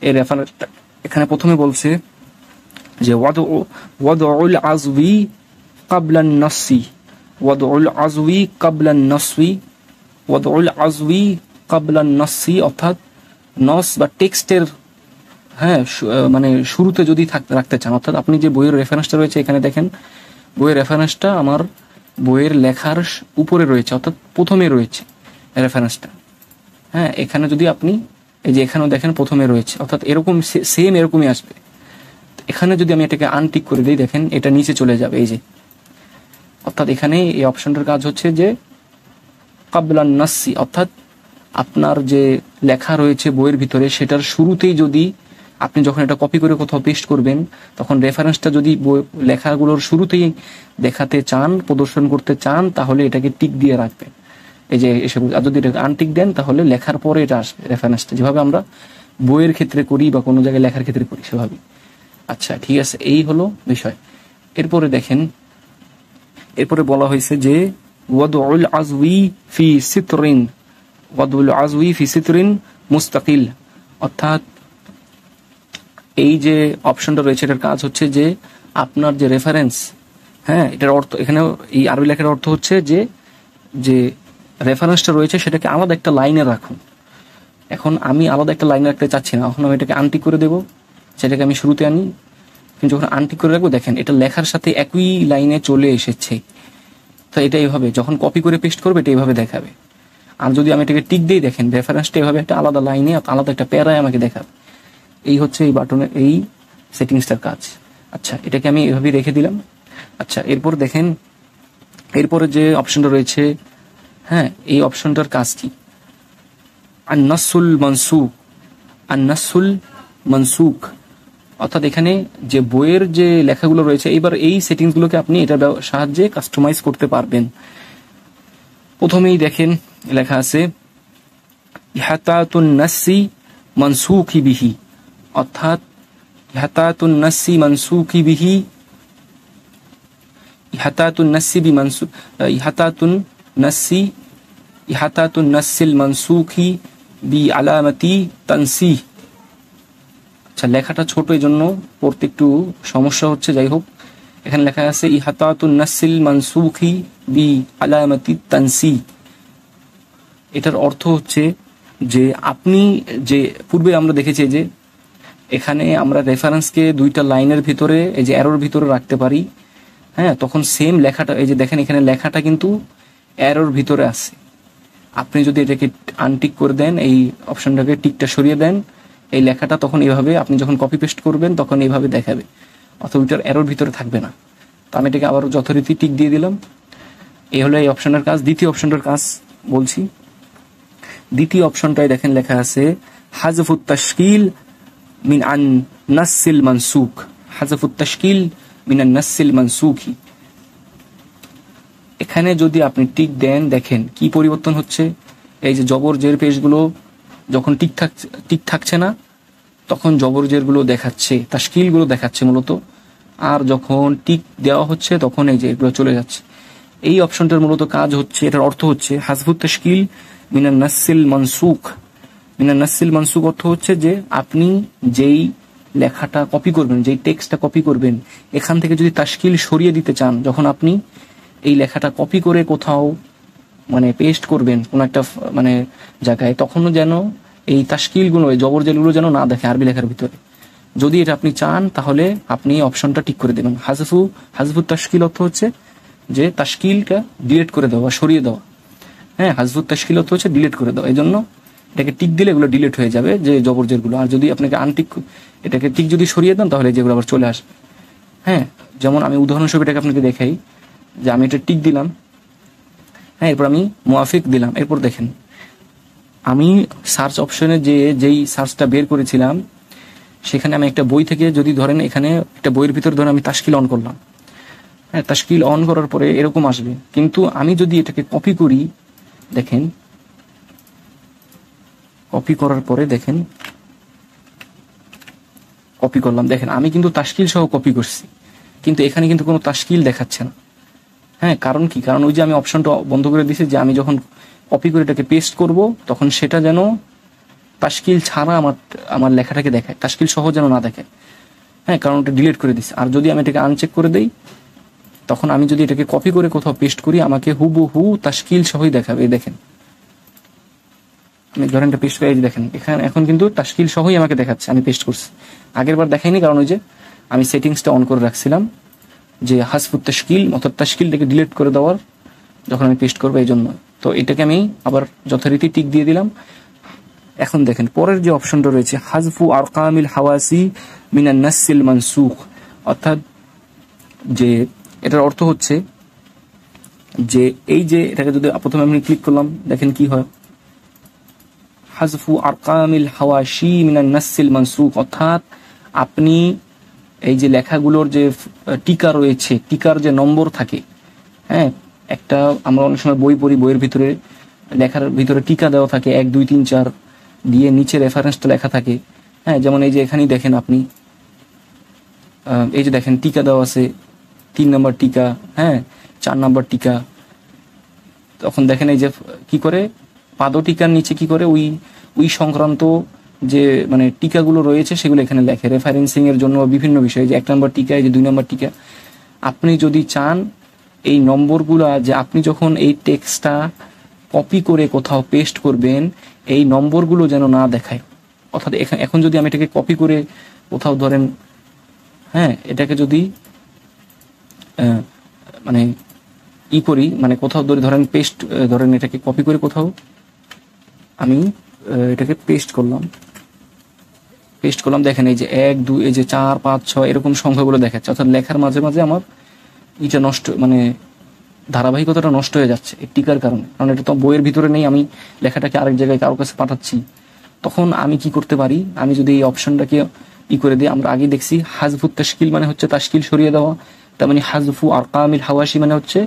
Speaker 1: এই রেফারেন্সটা এখানে প্রথমে বলছে যে ওয়াদউল আজউই ক্বাবলান নাসসি, ওয়াদউল আজউই ক্বাবলান নাসসি, ওয়াদউল আজউই ক্বাবলান নাসসি, অর্থাৎ নস বা টেক্সটের, হ্যাঁ, মানে শুরুতে যদি রাখতে চান, অর্থাৎ আপনি যে বইয়ের রেফারেন্সটা রয়েছে এখানে দেখেন বইয়ের রেফারেন্সটা আমার বইয়ের লেখার উপরে রয়েছে, অর্থাৎ প্রথমে রয়েছে রেফারেন্সটা, হ্যাঁ, এখানে যদি আপনি এই যে এখানেও দেখেন প্রথমে রয়েছে, অর্থাৎ এরকম সেম এরকমই আসবে। এখানে যদি আমি এটাকে আনটিক করে দিই দেখেন এটা নিচে চলে যাবে, এই যে, অর্থাৎ এখানে এই অপশনটার কাজ হচ্ছে যে ক্বাবলান নাসসি, অর্থাৎ আপনার যে লেখা রয়েছে বইয়ের ভিতরে সেটার শুরুতেই যদি আপনি যখন এটা কপি করে কোথাও পেস্ট করবেন তখন রেফারেন্সটা যদি লেখাগুলোর শুরুতেই দেখাতে চান, প্রদর্শন করতে চান, তাহলে এটাকে টিক দিয়ে রাখবেন, এই যে এসব। আর যদি এটা আনটিক দেন তাহলে লেখার পরে এটা আসবে রেফারেন্সটা, যেভাবে আমরা বইয়ের ক্ষেত্রে করি বা কোনো জায়গায় লেখার ক্ষেত্রে করি সেভাবে। আচ্ছা, ঠিক আছে, এই হলো বিষয়। এরপরে দেখেন, এরপরে বলা হয়েছে যে ওয়াদউল আজউই ফি সিতরিন, ওয়াদউল আজউই ফি সিতরিন মুস্তাকিল, অর্থাৎ এই যে অপশনটা রয়েছে এটার কাজ হচ্ছে যে আপনার যে রেফারেন্স, হ্যাঁ, এটার অর্থ এখানে এই আরবি লেখার অর্থ হচ্ছে যে যে রেফারেন্সটা রয়েছে সেটাকে আলাদা একটা লাইনে রাখুন। এখন আমি আলাদা একটা লাইনে রাখতে চাচ্ছি না, এখন আমি এটাকে আনটিক করে দেবো, সেটাকে আমি শুরুতে আনি, কিন্তু যখন আনটিক করে রাখবো দেখেন এটা লেখার সাথে একই লাইনে চলে এসেছে। তো এটা এইভাবে যখন কপি করে পেস্ট করবে এটা এইভাবে দেখাবে। আর যদি আমি এটাকে টিক দিই দেখেন রেফারেন্সটা এভাবে একটা আলাদা লাইনে আলাদা একটা প্যারায় আমাকে দেখাবে। এই হচ্ছে এই বাটনের এই সেটিংসটার কাজ। আচ্ছা, এটাকে আমি এভাবে রেখে দিলাম। আচ্ছা, এরপর দেখেন এরপরে যে অপশনটা রয়েছে, হ্যাঁ, এই অপশনটার কাজ কি, আন-নাসসুল মানসুখ, অর্থাৎ এখানে যে বইয়ের যে লেখাগুলো রয়েছে এইবার এই সেটিংসগুলোকে আপনি এটার সাহায্যে কাস্টমাইজ করতে পারবেন। প্রথমেই দেখেন লেখা আছে ইহাতাতুন নাসসি মানসুখি বিহি, অর্থাৎ ইহাতাতুন নাসসি মানসুখি বিহি, ইহাতাতুন নাসসিল মানসুখি বি আলামাতি তানসিহ। আচ্ছা, লেখাটা ছোট এই জন্য পড়তে একটু সমস্যা হচ্ছে, যাই হোক এখানে লেখা আছে ইহাতাতুন নাসসিল মানসুখি বি আলামাতি তানসিহ। এটার অর্থ হচ্ছে যে আপনি যে পূর্বে আমরা দেখেছি যে এখানে আমরা রেফারেন্সকে দুইটা লাইনের ভিতরে এই যে অ্যারোর ভিতরে রাখতে পারি, হ্যাঁ, তখন সেম লেখাটা, এই যে দেখেন এখানে লেখাটা কিন্তু এরর ভিতরে আছে। আপনি যদি এটাকে আনটিক করে দেন, এই অপশনটাকে টিকটা সরিয়ে দেন, এই লেখাটা তখন এইভাবে আপনি যখন কপি পেস্ট করবেন তখন এইভাবে দেখাবে, অথবা এটার এরর ভিতরে থাকবে না। তো আমি এটাকে আবার যথারীতি টিক দিয়ে দিলাম। এই হলো এই অপশনের কাজ। দ্বিতীয় অপশনটার কাজ বলছি। দ্বিতীয় অপশনটায় দেখেন লেখা আছে হাজফুত তাশকিল মিন আন নাসিল মানসুক। হাজফুত তাশকিল মিন আন নাসিল মানসুকি। এখানে যদি আপনি টিক দেন, দেখেন কি পরিবর্তন হচ্ছে। এই যে জবর জের পেশগুলো যখন টিক থাকছে না, তখন জবর জেরগুলো দেখাচ্ছে, তাশকিলগুলো দেখাচ্ছে মূলত। আর যখন টিক দেওয়া হচ্ছে তখন এই যে এগুলো চলে যাচ্ছে। এই অপশনটার মূলত কাজ হচ্ছে, এটার অর্থ হচ্ছে হাজফুত তাশকিল মিনান নাসিল মানসুখ। মিনান নাসিল মানসুখ অর্থ হচ্ছে যে আপনি যেই লেখাটা কপি করবেন, যেই টেক্সটটা কপি করবেন, এখান থেকে যদি তাশকিল সরিয়ে দিতে চান, যখন আপনি এই লেখাটা কপি করে কোথাও মানে পেস্ট করবেন কোনো একটা মানে জায়গায়, তখনও যেন এই তাশকিলগুলো, এই জবরজেলগুলো যেন না দেখে আরবি লেখার ভিতরে। যদি এটা আপনি চান তাহলে আপনি এই অপশনটা ঠিক করে দেবেন। হাজফু তাশকিল অর্থ হচ্ছে যে তাশকিলটা ডিলিট করে দেওয়া, সরিয়ে দেওয়া। হ্যাঁ, হাজফুত তাশকিল অর্থ হচ্ছে ডিলিট করে দেওয়া। এই জন্য এটাকে টিক দিলে এগুলো ডিলিট হয়ে যাবে, যে জবরজেরগুলো। আর যদি আপনাকে আনটিক, এটাকে টিক যদি সরিয়ে দেন তাহলে যেগুলো আবার চলে আসবে। হ্যাঁ, যেমন আমি উদাহরণস্বরূপ এটাকে আপনাকে দেখাই, যে আমি এটা টিক দিলাম, হ্যাঁ, এরপর আমি মুআফিক দিলাম। এরপর দেখেন আমি সার্চ অপশনে যেই সার্চটা বের করেছিলাম, সেখানে আমি একটা বই থেকে, যদি ধরেন এখানে একটা বইয়ের ভিতর ধরেন আমি তাশকিল অন করলাম, হ্যাঁ, তাশকিল অন করার পরে এরকম আসবে। কিন্তু আমি যদি এটাকে কপি করি, দেখেন কপি করার পরে দেখেন, কপি করলাম, দেখেন আমি কিন্তু তাশকিল সহ কপি করছি, কিন্তু এখানে কিন্তু কোনো তাশকিল দেখাচ্ছে না। হ্যাঁ, কারণ কি? কারণ ওই যে আমি অপশনটা বন্ধ করে দিয়েছি, যে আমি যখন কপি করে এটাকে পেস্ট করব তখন সেটা যেন তাশকিল ছাড়া আমার লেখাটাকে দেখায়, তাশকিল সহ যেন না দেখায়। হ্যাঁ, কারণ ওটা ডিলিট করে দিচ্ছি। আর যদি আমি এটাকে আনচেক করে দেই, তখন আমি যদি এটাকে কপি করে কোথাও পেস্ট করি, আমাকে হুবহু তাশকিল সহই দেখাবে। এই দেখেন, আমি ধরেন এটা পেস্ট করে দেখেন, এখানে এখন কিন্তু তাশকিল সহই আমাকে দেখাচ্ছে আমি পেস্ট করছি। আগের বার দেখাইনি, কারণ ওই যে আমি সেটিংসটা অন করে রাখছিলাম, যে হাসফুত তাশকিল অর্থাৎ তাশকিলটাকে ডিলিট করে দেওয়ার, যখন আমি পেস্ট করবো এই জন্য। তো এটাকে আমি আবার যথারীতি টিক দিয়ে দিলাম। এখন দেখেন পরের যে অপশনটা রয়েছে, হাজফু আরকামিল হাওয়াসি মিনান নাসিল মানসুখ। অর্থাৎ যে এটার অর্থ হচ্ছে যে এই যে এটাকে যদি প্রথমে আমি ক্লিক করলাম, দেখেন কি হয়, হাজফু আরকামিল হাওয়াসি মিনান নাসিল মানসুখ। অর্থাৎ আপনি এই যে লেখাগুলোর যে টিকা রয়েছে, টিকার যে নম্বর থাকে, হ্যাঁ, একটা আমরা অনেক সময় বই পড়ি, বইয়ের ভিতরে লেখার ভিতরে টিকা দেওয়া থাকে 1 2 3 4 দিয়ে, নিচে রেফারেন্সটা লেখা থাকে। হ্যাঁ, যেমন এই যে এখানেই দেখেন আপনি, এই যে দেখেন টিকা দেওয়া আছে, 3 নম্বর টিকা, হ্যাঁ, 4 নম্বর টিকা। তখন দেখেন এই যে কি করে পাদটিকার নিচে কি করে ওই সংক্রান্ত যে মানে টিকাগুলো রয়েছে সেগুলো এখানে লেখে রেফারেন্সিং এর জন্য বিভিন্ন বিষয়ে, যে 1 নম্বর টিকা, এই যে 2 নম্বর টিকা। আপনি যদি চান এই নম্বরগুলো, যে আপনি যখন এই টেক্সটটা কপি করে কোথাও পেস্ট করবেন, এই নম্বরগুলো যেন না দেখায়। অর্থাৎ এখন যদি আমি এটাকে কপি করে কোথাও ধরেন, হ্যাঁ, এটাকে যদি মানে করি, মানে কোথাও ধরেন পেস্ট, ধরেন এটাকে কপি করে কোথাও আমি এটাকে পেস্ট করলাম, দেখেন এই যে 1 2, এই যে 4 5 6 এরকম সংখ্যাগুলো দেখাচ্ছে। অর্থাৎ লেখার মাঝে মাঝে আমার এটা নষ্ট, মানে ধারাবাহিকতাটা নষ্ট হয়ে যাচ্ছে এই টিকার কারণে। কারণ এটা তো বইয়ের ভিতরে নেই, আমি লেখাটাকে আরেক জায়গায় কারোর কাছে পাঠাচ্ছি। তখন আমি কি করতে পারি, আমি যদি এই অপশনটাকে করে দিই, আমরা আগে দেখছি হাজফুত তাশকিল মানে হচ্ছে তাশকিল সরিয়ে দেওয়া, তার মানে হাজফু আরকামিল হাওয়াসি মানে হচ্ছে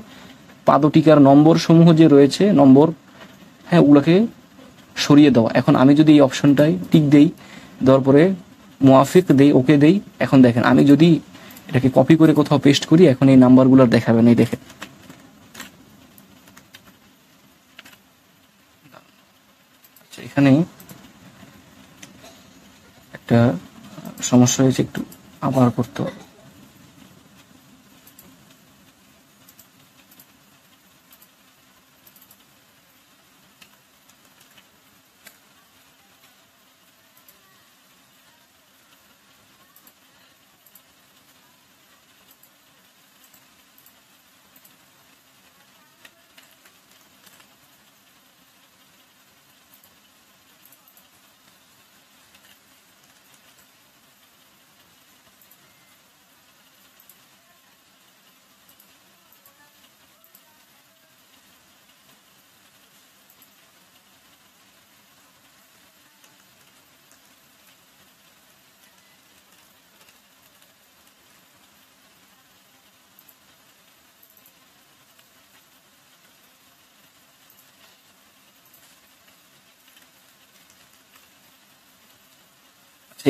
Speaker 1: পাদটিকার নম্বর সমূহ যে রয়েছে নম্বর, হ্যাঁ, ওগুলোকে সরিয়ে দেওয়া। এখন আমি যদি এই অপশনটায় টিক দেই, দেওয়ার পরে মুআফিক দেই, ওকে দেই, এখন দেখেন আমি যদি এটাকে কপি করে কোথাও পেস্ট করি, এখন এই নাম্বারগুলো দেখাবে না। এই দেখেন, আচ্ছা, এখানে একটা সমস্যা হয়েছে, একটু আবার করতে হবে।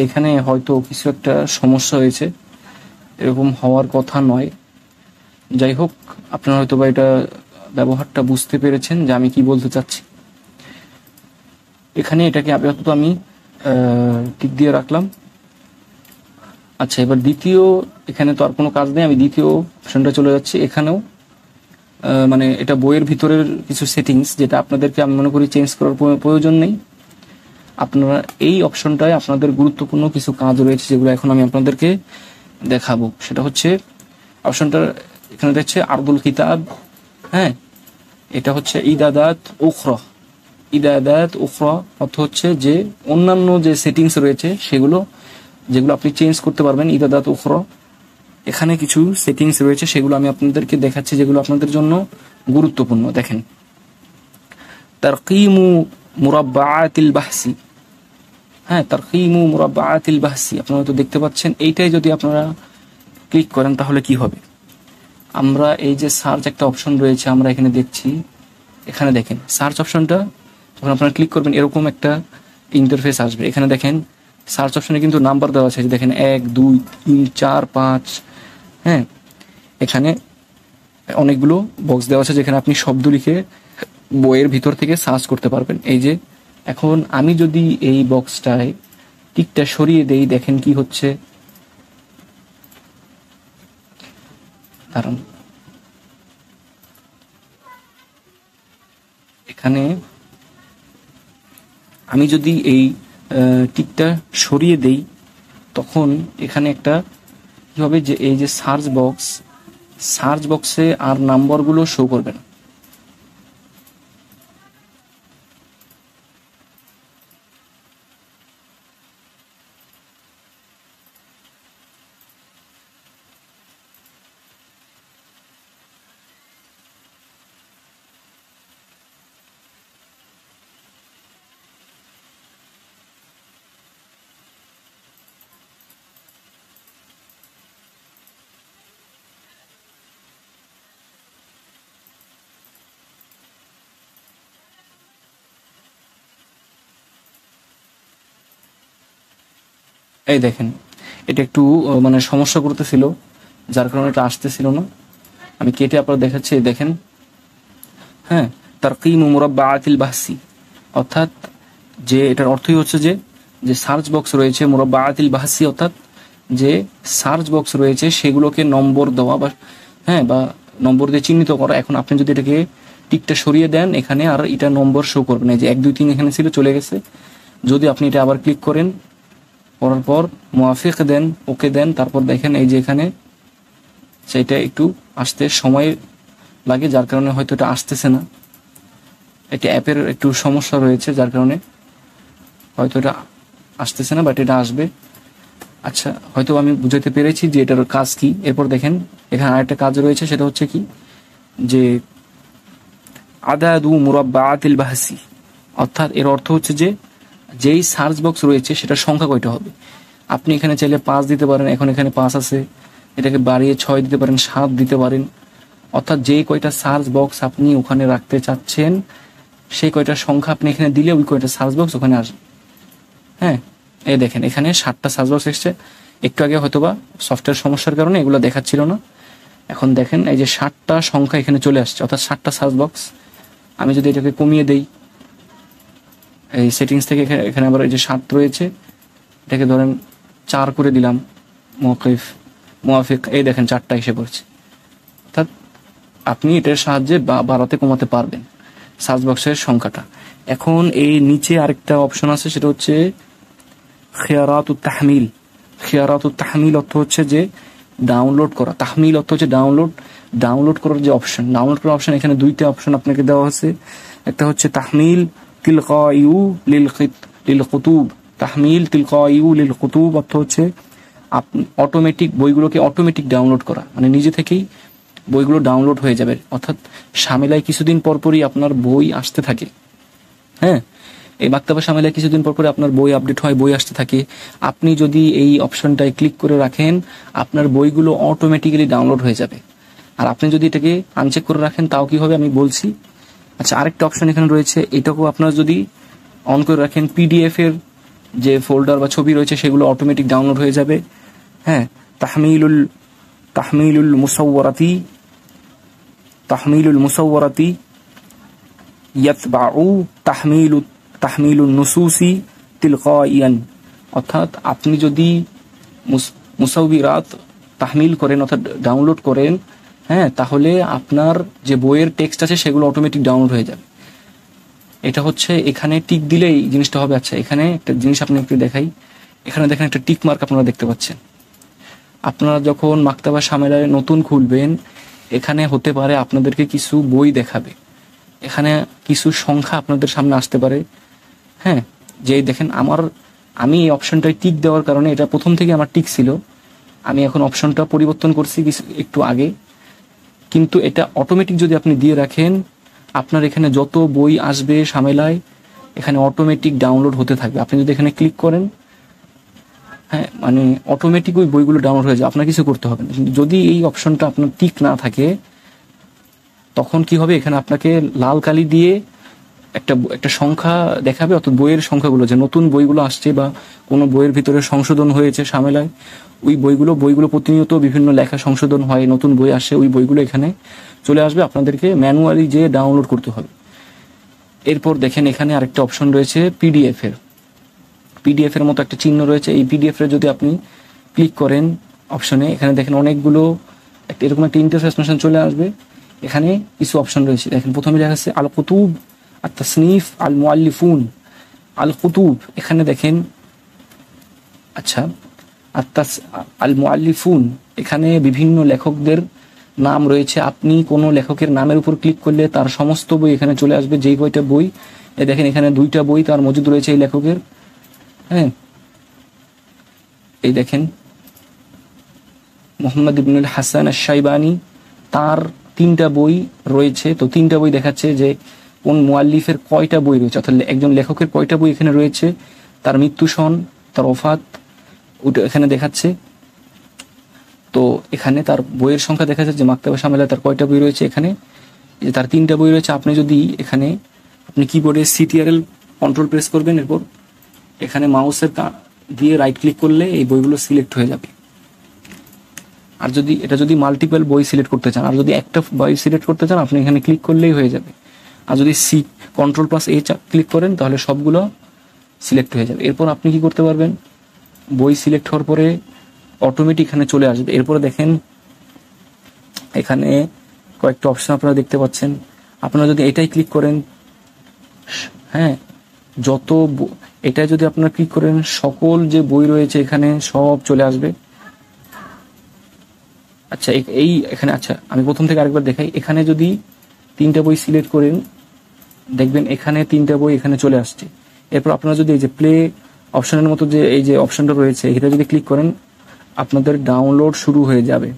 Speaker 1: এখানে হয়তো কিছু একটা সমস্যা হয়েছে, এরকম হওয়ার কথা নয়। যাই হোক, আপনারা হয়তো বা এটা ব্যবহারটা বুঝতে পেরেছেন যে আমি কি বলতে চাচ্ছি। এখানে এটাকে আপাতত আমি টিক দিয়ে রাখলাম। আচ্ছা, এবার দ্বিতীয়, এখানে তো আর কোনো কাজ নেই, আমি দ্বিতীয় অপশনটা চলে যাচ্ছি। এখানেও মানে এটা বইয়ের ভিতরের কিছু সেটিংস, যেটা আপনাদেরকে আমি মনে করি চেঞ্জ করার প্রয়োজন নেই। আপনারা এই অপশনটায় আপনাদের গুরুত্বপূর্ণ কিছু কাজ রয়েছে, যেগুলো এখন আমি আপনাদেরকে দেখাবো। সেটা হচ্ছে অপশনটা এখানে দেখছে আরদুল কিতাব। হ্যাঁ, এটা হচ্ছে ইদাদাত উখরা। ইদাদাত উখরা অর্থ হচ্ছে যে অন্যান্য যে সেটিংস রয়েছে সেগুলো, যেগুলো আপনি চেঞ্জ করতে পারবেন। ইদাদাত উখরা, এখানে কিছু সেটিংস রয়েছে, সেগুলো আমি আপনাদেরকে দেখাচ্ছি, যেগুলো আপনাদের জন্য গুরুত্বপূর্ণ। দেখেন, তারকিমু মুরাব্বাআতিল বাহসি। হ্যাঁ, তারকিমু মুরাব্বাআতিল বাহসি, আপনারা তো দেখতে পাচ্ছেন। এইটাই যদি আপনারা ক্লিক করেন তাহলে কি হবে? আমরা এই যে সার্চ একটা অপশন রয়েছে, আমরা এখানে দেখছি, এখানে দেখেন সার্চ অপশনটা যখন আপনারা ক্লিক করবেন এরকম একটা ইন্টারফেস আসবে। এখানে দেখেন সার্চ অপশনে কিন্তু নাম্বার দেওয়া আছে, দেখেন 1 2 3 4 5। হ্যাঁ, এখানে অনেকগুলো বক্স দেওয়া আছে যেখানে আপনি শব্দ লিখে বইয়ের ভিতর থেকে সার্চ করতে পারবেন। এই যে এখন আমি যদি এই বক্সটায় টিকটা সরিয়ে দেই, দেখেন কি হচ্ছে। কারণ এখানে আমি যদি এই টিকটা সরিয়ে দেই, তখন এখানে একটা কি হবে, যে এই যে সার্চ বক্সে আর নাম্বারগুলো শো করবে না। এই দেখেন, এটা একটু মানে সমস্যা করতেছিল, যার কারণে এটা আসতেছিল না। আমি কেটে আপনারা দেখাচ্ছি। দেখেন, হ্যাঁ, তারকিমু মুরাব্বাআতিল বাহসি, অর্থাৎ যে এটার অর্থই হচ্ছে যে যে সার্চ বক্স রয়েছে মুরাব্বাআতিল বাহসি, অর্থাৎ যে সার্চ বক্স রয়েছে সেগুলোকে নম্বর দেওয়া, বা হ্যাঁ, বা নম্বর দিয়ে চিহ্নিত করা। এখন আপনি যদি এটাকে টিকটা সরিয়ে দেন, এখানে আর এটা নম্বর শো করবে না। যে 1 2 3 এখানে ছিল, চলে গেছে। যদি আপনি এটা আবার ক্লিক করেন, করার পর মুয়াফিক দেন, ওকে দেন, তারপর দেখেন এই যে এখানে সেইটা একটু আসতে সময় লাগে, যার কারণে হয়তো এটা আসতেছে না। এটা অ্যাপের একটু সমস্যা রয়েছে, যার কারণে হয়তো এটা আসতেছে না, বাট এটা আসবে। আচ্ছা, হয়তো আমি বুঝাতে পেরেছি যে এটার কাজ কি। এরপর দেখেন এখানে আরেকটা কাজ রয়েছে, সেটা হচ্ছে কি, যে আদাদু মুরাব্বাআতিল বাহসি, অর্থাৎ এর অর্থ হচ্ছে যে যেই সার্চ বক্স রয়েছে সেটার সংখ্যা কয়টা হবে। আপনি এখানে চাইলে 5 দিতে পারেন, এখন এখানে 5 আছে, এটাকে বাড়িয়ে 6 দিতে পারেন, 7 দিতে পারেন। অর্থাৎ যেই কয়টা সার্চ বক্স আপনি ওখানে রাখতে চাচ্ছেন, সেই কয়টা সংখ্যা আপনি এখানে দিলে ওই কয়টা সার্চ বক্স ওখানে আসবে। হ্যাঁ, এই দেখেন এখানে 7টা সার্চ বক্স এসছে। একটু আগে হয়তোবা সফটওয়্যার সমস্যার কারণে এগুলো দেখাচ্ছিল না। এখন দেখেন এই যে 7টা সংখ্যা এখানে চলে আসছে, অর্থাৎ 7টা সার্চ বক্স। আমি যদি এটাকে কমিয়ে দেই, এই সেটিংস থেকে এখানে আবার এই যে 7 রয়েছে, এটাকে ধরেন 4 করে দিলাম, মুয়াফিক, এই দেখেন 4টা এসে পড়ছে। অর্থাৎ আপনি এটার সাহায্যে বাড়াতে কমাতে পারবেন সার্চ বক্সের সংখ্যাটা। এখন এই নিচে আরেকটা অপশন আছে, সেটা হচ্ছে খিয়ারাতুত তাহমিল। খিয়ারাতুত তাহমিল অর্থ হচ্ছে যে ডাউনলোড করা, তাহমিল অর্থ হচ্ছে ডাউনলোড করার যে অপশন। ডাউনলোড করার অপশন এখানে 2টা অপশন আপনাকে দেওয়া হয়েছে। একটা হচ্ছে তাহমিল তিলকাইউ লিল কুতুব। তাহমিল তিলকাইউ লিল কুতুব অর্থ হচ্ছে অটোমেটিক বইগুলোকে অটোমেটিক ডাউনলোড করা, মানে নিজে থেকেই বইগুলো ডাউনলোড হয়ে যাবে। অর্থাৎ শামিলায় কিছুদিন পরপরই আপনার বই আসতে থাকে। হ্যাঁ, এই মাকতাবা শামিলায় কিছুদিন পরপরই আপনার বই আপডেট হয়, বই আসতে থাকে। আপনি যদি এই অপশনটায় ক্লিক করে রাখেন, আপনার বইগুলো অটোমেটিক্যালি ডাউনলোড হয়ে যাবে। আর আপনি যদি এটাকে আনচেক করে রাখেন, তাও কি হবে আমি বলছি। আচ্ছা, আরেকটা অপশন এখানে রয়েছে, এটাকেও আপনারা যদি অন করে রাখেন, পিডিএফ এর যে ফোল্ডার বা ছবি রয়েছে সেগুলো অটোমেটিক ডাউনলোড হয়ে যাবে। হ্যাঁ, তাহমিলুল তাহমিলুল মুসাওয়ারাতি তাহমিলুল মুসাওয়ারাতি ইয়াতবাউ তাহমিলুন নুসুসি তিলকাইয়ান। অর্থাৎ আপনি যদি মুসাউবিরাত তাহমিল করেন অর্থাৎ ডাউনলোড করেন, হ্যাঁ, তাহলে আপনার যে বইয়ের টেক্সট আছে সেগুলো অটোমেটিক ডাউনলোড হয়ে যাবে। এটা হচ্ছে এখানে টিক দিলেই জিনিসটা হবে। আচ্ছা, এখানে একটা জিনিস আপনি একটু দেখাই। এখানে দেখেন একটা টিক মার্ক আপনারা দেখতে পাচ্ছেন। আপনারা যখন মাকতাবা শামেলায় নতুন খুলবেন, এখানে হতে পারে আপনাদেরকে কিছু বই দেখাবে, এখানে কিছু সংখ্যা আপনাদের সামনে আসতে পারে। হ্যাঁ, যে দেখেন আমি এই অপশনটায় টিক দেওয়ার কারণে, এটা প্রথম থেকে আমার টিক ছিল, আমি এখন অপশনটা পরিবর্তন করছি একটু আগে, কিন্তু এটা অটোমেটিক যদি আপনি দিয়ে রাখেন, আপনার এখানে যত বই আসবে শামেলায় এখানে অটোমেটিক ডাউনলোড হতে থাকবে। আপনি যদি এখানে ক্লিক করেন, হ্যাঁ, মানে অটোমেটিক ওই বইগুলো ডাউনলোড হয়ে যায়, আপনার কিছু করতে হবে না। যদি এই অপশনটা আপনার টিক না থাকে, তখন কি হবে, এখানে আপনাকে লাল কালি দিয়ে একটা সংখ্যা দেখাবে, অর্থাৎ বইয়ের সংখ্যাগুলো, যে নতুন বইগুলো আসছে বা কোনো বইয়ের ভিতরে সংশোধন হয়েছে শামেলায়, ওই বইগুলো প্রতিনিয়ত বিভিন্ন লেখা সংশোধন হয়, নতুন বই আসে, ওই বইগুলো এখানে চলে আসবে, আপনাদেরকে ম্যানুয়ালি যে ডাউনলোড করতে হবে। এরপর দেখেন এখানে আরেকটা অপশন রয়েছে পিডিএফ এর মতো একটা চিহ্ন রয়েছে। এই পিডিএফ এর যদি আপনি ক্লিক করেন অপশনে, এখানে দেখেন অনেকগুলো এরকম একটা ইন্টারফেস চলে আসবে। এখানে কিছু অপশন রয়েছে, দেখেন প্রথমে দেখা যাচ্ছে আল কুতুব আর তাসনিফ আল মুআল্লিফুন। আল কুতুব এখানে দেখেন, আচ্ছা, আল মুআল্লিফুন এখানে বিভিন্ন লেখকদের নাম রয়েছে। আপনি কোনো লেখকের নামের উপর ক্লিক করলে তার সমস্ত বই এখানে চলে আসবে, যেই কয়টা বই, দেখেন এখানে 2টা বই তার মজুদ রয়েছে এই লেখকের। হ্যাঁ, এই দেখেন মোহাম্মদ ইবনুল হাসান আশ-শাইবানি, তার 3টা বই রয়েছে। তো 3টা বই দেখাচ্ছে যে কোন মুআল্লিফের কয়টা বই রয়েছে, অর্থাৎ একজন লেখকের কয়টা বই এখানে রয়েছে, তার মৃত্যু সন, তার ওফাত, ওটা এখানে দেখাচ্ছে। তো এখানে তার বইয়ের সংখ্যা দেখা যাচ্ছে, যে মাকতাবা শামেলায় তার কয়টা বই রয়েছে, এখানে যে তার 3টা বই রয়েছে। আপনি যদি এখানে আপনি কিবোর্ডে CTRL কন্ট্রোল প্রেস করবেন, এরপর এখানে মাউসের দিয়ে রাইট ক্লিক করলে এই বইগুলো সিলেক্ট হয়ে যাবে। আর যদি মাল্টিপল বই সিলেক্ট করতে চান, আর যদি একটা বই সিলেক্ট করতে চান, আপনি এখানে ক্লিক করলেই হয়ে যাবে। আর যদি Ctrl+A ক্লিক করেন, তাহলে সবগুলো সিলেক্ট হয়ে যাবে। এরপর আপনি কি করতে পারবেন, বই সিলেক্ট হওয়ার পরে অটোমেটিক এখানে চলে আসবে। এরপরে দেখেন এখানে কয়েকটা অপশন আপনারা দেখতে পাচ্ছেন। আপনারা যদি এটাই ক্লিক করেন, হ্যাঁ, এটাই যদি আপনারা ক্লিক করেন, সকল যে বই রয়েছে এখানে সব চলে আসবে। আচ্ছা, এখানে, আচ্ছা, আমি প্রথম থেকে আরেকবার দেখাই। এখানে যদি 3টা বই সিলেক্ট করেন, দেখবেন এখানে 3টা বই এখানে চলে আসছে। এরপর আপনারা যদি এই যে প্লে অপশনের মতো যে এই যে অপশনটা রয়েছে, এটা যদি ক্লিক করেন, আপনাদের ডাউনলোড শুরু হয়ে যাবে।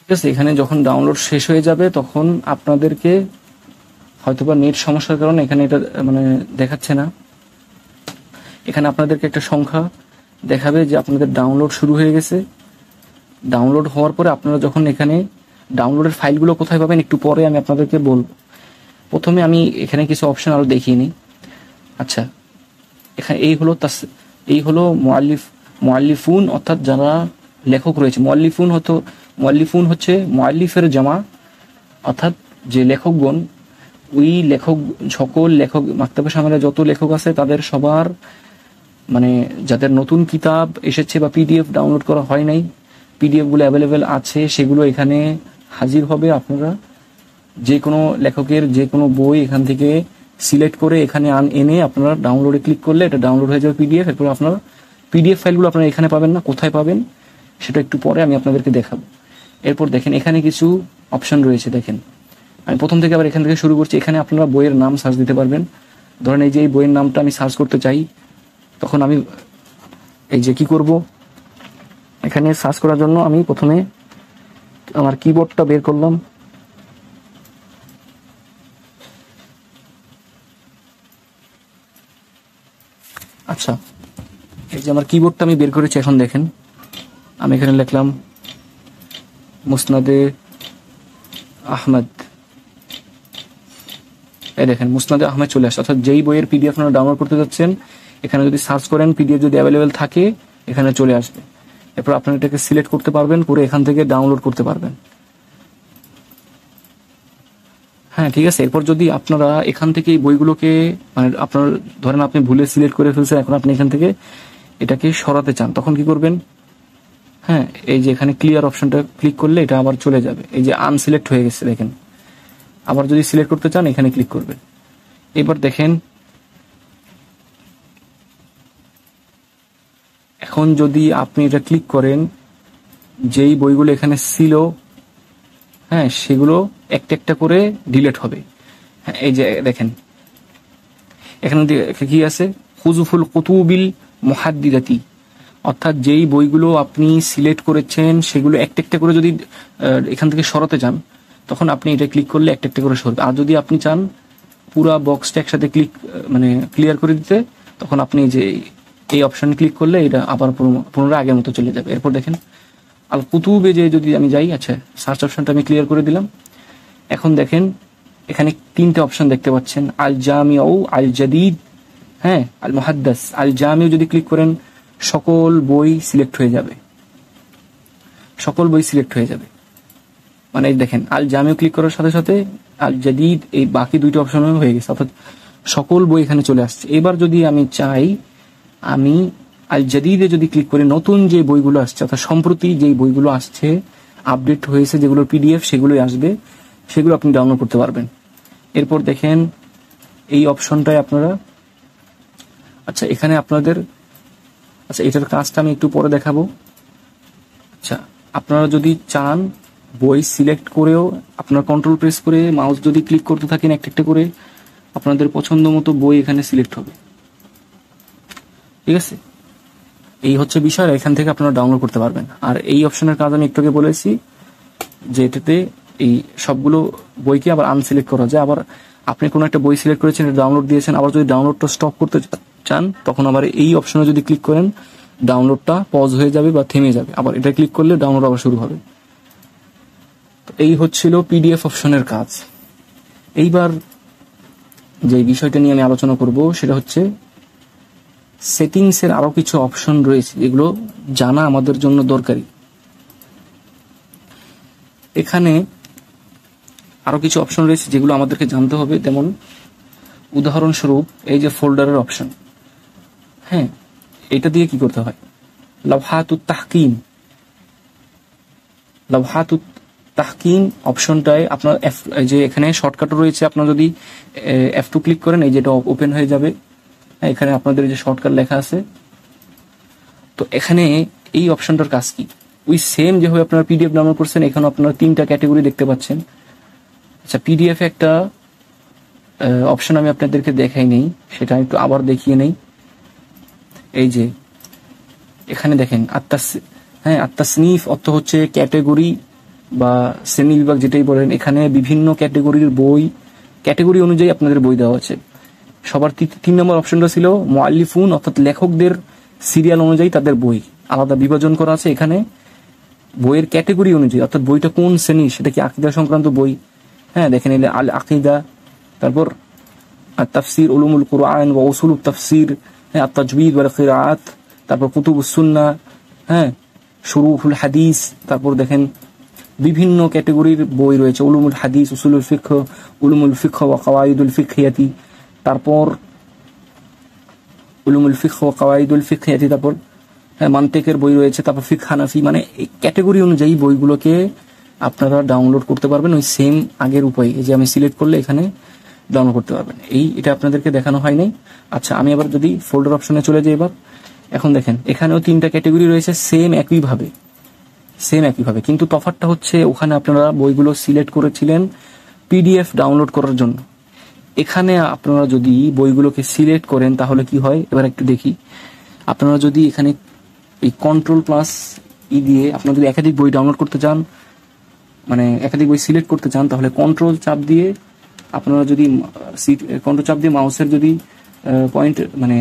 Speaker 1: ঠিক আছে, এখানে যখন ডাউনলোড শেষ হয়ে যাবে, তখন আপনাদেরকে হয়তোবা নেট সমস্যার কারণে এখানে এটা দেখাচ্ছে না। এখানে আপনাদেরকে একটা সংখ্যা দেখাবে যে আপনাদের ডাউনলোড শুরু হয়ে গেছে। ডাউনলোড হওয়ার পরে আপনারা যখন এখানে ডাউনলোডের ফাইলগুলো কোথায় পাবেন একটু পরে আমি আপনাদেরকে বলবো। প্রথমে আমি এখানে কিছু অপশন আরো দেখিয়ে নিই। আচ্ছা, এখানে এই হলো মুআল্লিফুন, অর্থাৎ যারা লেখক রয়েছে। মুআল্লিফুন হচ্ছে মুআল্লিফের জামা, অর্থাৎ যে লেখকগণ, ওই সকল লেখক মাকতাবা শামেলায় যত লেখক আছে তাদের সবার, মানে যাদের নতুন কিতাব এসেছে বা PDF ডাউনলোড করা হয় নাই, PDF গুলো অ্যাভেলেবেল আছে, সেগুলো এখানে হাজির হবে। আপনারা যে কোনো লেখকের যে কোনো বই এখান থেকে সিলেক্ট করে এখানে এনে আপনারা ডাউনলোডে ক্লিক করলে এটা ডাউনলোড হয়ে যাবে PDF। এরপর আপনারা PDF ফাইলগুলো আপনারা এখানে পাবেন না, কোথায় পাবেন সেটা একটু পরে আমি আপনাদেরকে দেখাবো। এরপর দেখেন এখানে কিছু অপশন রয়েছে। দেখেন আমি প্রথম থেকে আবার এখান থেকে শুরু করছি। এখানে আপনারা বইয়ের নাম সার্চ দিতে পারবেন। ধরেন এই যে এই বইয়ের নামটা আমি সার্চ করতে চাই, তখন আমি এই যে কি করব, এখানে সার্চ করার জন্য আমি প্রথমে আমার কিবোর্ডটা বের করলাম। আচ্ছা, এই যে আমার কিবোর্ডটা আমি বের করেছি। এখন দেখেন আমি এখানে লিখলাম মুসনাদে আহমদ। এই দেখেন মুসনাদে আহমদ চলে আসে। অর্থাৎ যেই বইয়ের পিডিএফ আপনারা ডাউনলোড করতে যাচ্ছেন, এখানে যদি সার্চ করেন পিডিএফ যদি অ্যাভেলেবেল থাকে এখানে চলে আসবে। এরপর আপনারা এটাকে সিলেক্ট করতে পারবেন, করে এখান থেকে ডাউনলোড করতে পারবেন। হ্যাঁ, ঠিক আছে। এরপর যদি আপনারা এখান থেকে এই বইগুলোকে মানে আপনার ধরেন আপনি ভুলে সিলেক্ট করে ফেলছেন, এখন আপনি এখান থেকে এটাকে সরাতে চান, তখন কি করবেন? হ্যাঁ, এই যে এখানে ক্লিয়ার অপশনটা ক্লিক করলে এটা আবার চলে যাবে। এই যে আনসিলেক্ট হয়ে গেছে দেখেন। আবার যদি সিলেক্ট করতে চান এখানে ক্লিক করবেন। এবার দেখেন এখন যদি আপনি এটা ক্লিক করেন, যেই বইগুলো এখানে ছিল হ্যাঁ সেগুলো একটা একটা করে ডিলিট হবে। হ্যাঁ, এই যে দেখেন এখানে কি আছে, হুজুফুল কুতুবিল মুহাদ্দিদাতি, অর্থাৎ যেই বইগুলো আপনি সিলেক্ট করেছেন সেগুলো একটা একটা করে যদি এখান থেকে সরাতে চান, তখন আপনি এটা ক্লিক করলে একটা একটা করে সরবে। আর যদি আপনি চান পুরা বক্সটা একসাথে ক্লিয়ার করে দিতে, তখন আপনি যে এই অপশন ক্লিক করলে এটা আবার পুনরায় আগের মতো চলে যাবে। এরপর দেখেন আল কুতুবে যে যদি আমি যাই, আচ্ছা সার্চ অপশনটা আমি ক্লিয়ার করে দিলাম। এখন দেখেন এখানে তিনটে অপশন দেখতে পাচ্ছেন, আল জামিউ, আল জাদিদ, হ্যাঁ আল মুহাদ্দাস। আল জামিউ যদি ক্লিক করেন সকল বই সিলেক্ট হয়ে যাবে, সকল বই সিলেক্ট হয়ে যাবে। মানে দেখেন আল জামিউ ক্লিক করার সাথে সাথে আল জাদিদ এই বাকি দুইটা অপশনও হয়ে গেছে, অর্থাৎ সকল বই এখানে চলে আসছে। এবার যদি আমি চাই আমি আল জাদিদে যদি ক্লিক করি, নতুন যে বইগুলো আসছে অর্থাৎ সম্প্রতি যেই বইগুলো আসছে আপডেট হয়েছে যেগুলো পিডিএফ সেগুলোই আসবে, সেগুলো আপনি ডাউনলোড করতে পারবেন। এরপর দেখেন এই অপশনটায় আপনারা আচ্ছা এখানে আপনাদের আচ্ছা এটার কাজটা আমি একটু পরে দেখাবো। আচ্ছা আপনারা যদি চান বই সিলেক্ট করেও আপনার কন্ট্রোল প্রেস করে মাউস যদি ক্লিক করতে থাকেন একটা একটা করে আপনাদের পছন্দ মতো বই এখানে সিলেক্ট হবে। ঠিক আছে, এই হচ্ছে বিষয়। এখান থেকে আপনারা ডাউনলোড করতে পারবেন। আর এই অপশনের কাজ আমি একটু আগে বলেছি যে এটাতে এই সবগুলো বইকে আবার আনসিলেক্ট করা যায়। আবার আপনি কোনো একটা বই সিলেক্ট করেছেন, ডাউনলোড দিয়েছেন, আবার যদি ডাউনলোডটা স্টপ করতে চান তখন আবার এই অপশনে যদি ক্লিক করেন ডাউনলোডটা পজ হয়ে যাবে বা থেমে যাবে, আবার এটা ক্লিক করলে ডাউনলোড আবার শুরু হবে। তো এই হচ্ছিল পিডিএফ অপশনের কাজ। এইবার যে বিষয়টা নিয়ে আমি আলোচনা করব সেটা হচ্ছে সেটিংসের আরো কিছু অপশন রয়েছে যেগুলো জানা আমাদের জন্য দরকারি। এখানে আরো কিছু অপশন রয়েছে যেগুলো আমাদেরকে জানতে হবে। যেমন উদাহরণস্বরূপ এই যে ফোল্ডারের অপশন, হ্যাঁ এটা দিয়ে কি করতে হয়, লাওহাতুত তাহকিম অপশনটায় আপনার যে এখানে শর্টকাটও রয়েছে। আপনার যদি F2 ক্লিক করেন এই যেটা ওপেন হয়ে যাবে, এখানে আপনাদের যে শর্টকাট লেখা আছে। তো এখানে এই অপশনটার কাজ কি, ওই সেম যেভাবে আপনারা পিডিএফ ডাউনলোড করছেন এখানে আপনারা তিনটা ক্যাটাগরি দেখতে পাচ্ছেন। আচ্ছা পিডিএফ একটা অপশন আমি আপনাদেরকে দেখাই নেই, সেটা একটু আবার দেখিয়ে নেই। এই যে এখানে দেখেন আত্মাসনিফ অর্থ হচ্ছে ক্যাটাগরি বা শ্রেণী বিভাগ যেটাই বলেন। এখানে বিভিন্ন ক্যাটাগরির বই, ক্যাটাগরি অনুযায়ী আপনাদের বই দেওয়া আছে। সবার 3 নম্বর অপশনটা ছিল মুআল্লিফুন, অর্থাৎ লেখকদের সিরিয়াল অনুযায়ী তাদের বই আলাদা বিভাজন করা আছে। এখানে বইয়ের ক্যাটাগরি অনুযায়ী অর্থাৎ বইটা কোন শ্রেণী, সেটা কি আকীদা সংক্রান্ত বই, হ্যাঁ দেখেন এলে আল আকীদা, তারপর তাফসির উলুমুল কুরআন ওয়া উসুলুত তাফসির, হ্যাঁ আত-তাজওয়ীদ ওয়াল কিরাআত, তারপর কুতুবুস সুন্নাহ, হ্যাঁ শুরুহুল হাদিস, তারপর দেখেন বিভিন্ন ক্যাটাগরির বই রয়েছে, উলুমুল হাদিস, উসুলুল ফিকহ, উলুমুল ফিকহ ওয়া কাওয়াইদুল ফিকহিয়াতি, তারপর উলুমুল ফিকহ ওয়া কাওয়াইদুল ফিকহিয়াতি, তারপর হ্যাঁ মান্তিকের বই রয়েছে, তারপর ফিকহ হানাফি। মানে এই ক্যাটাগরি অনুযায়ী বইগুলোকে আপনারা ডাউনলোড করতে পারবেন ওই সেম আগের উপায়। এই যে আমি সিলেক্ট করলে এখানে ডাউনলোড করতে পারবেন। এটা আপনাদেরকে দেখানো হয় নাই। আচ্ছা আমি আবার যদি ফোল্ডার অপশনে চলে যাই, এবার এখন দেখেন এখানেও 3টা ক্যাটাগরি রয়েছে সেম একইভাবে, কিন্তু তফাৎটা হচ্ছে ওখানে আপনারা বইগুলো সিলেক্ট করেছিলেন পিডিএফ ডাউনলোড করার জন্য। এখানে আপনারা যদি বইগুলোকে সিলেক্ট করেন তাহলে কি হয় এবার একটু দেখি। আপনারা যদি এখানে এই কন্ট্রোল প্লাস দিয়ে আপনারা যদি একাধিক বই ডাউনলোড করতে চান, মানে একাধিক বই সিলেক্ট করতে চান, তাহলে কন্ট্রোল চাপ দিয়ে আপনারা যদি কন্ট্রোল চাপ দিয়ে মাউসের যদি পয়েন্ট মানে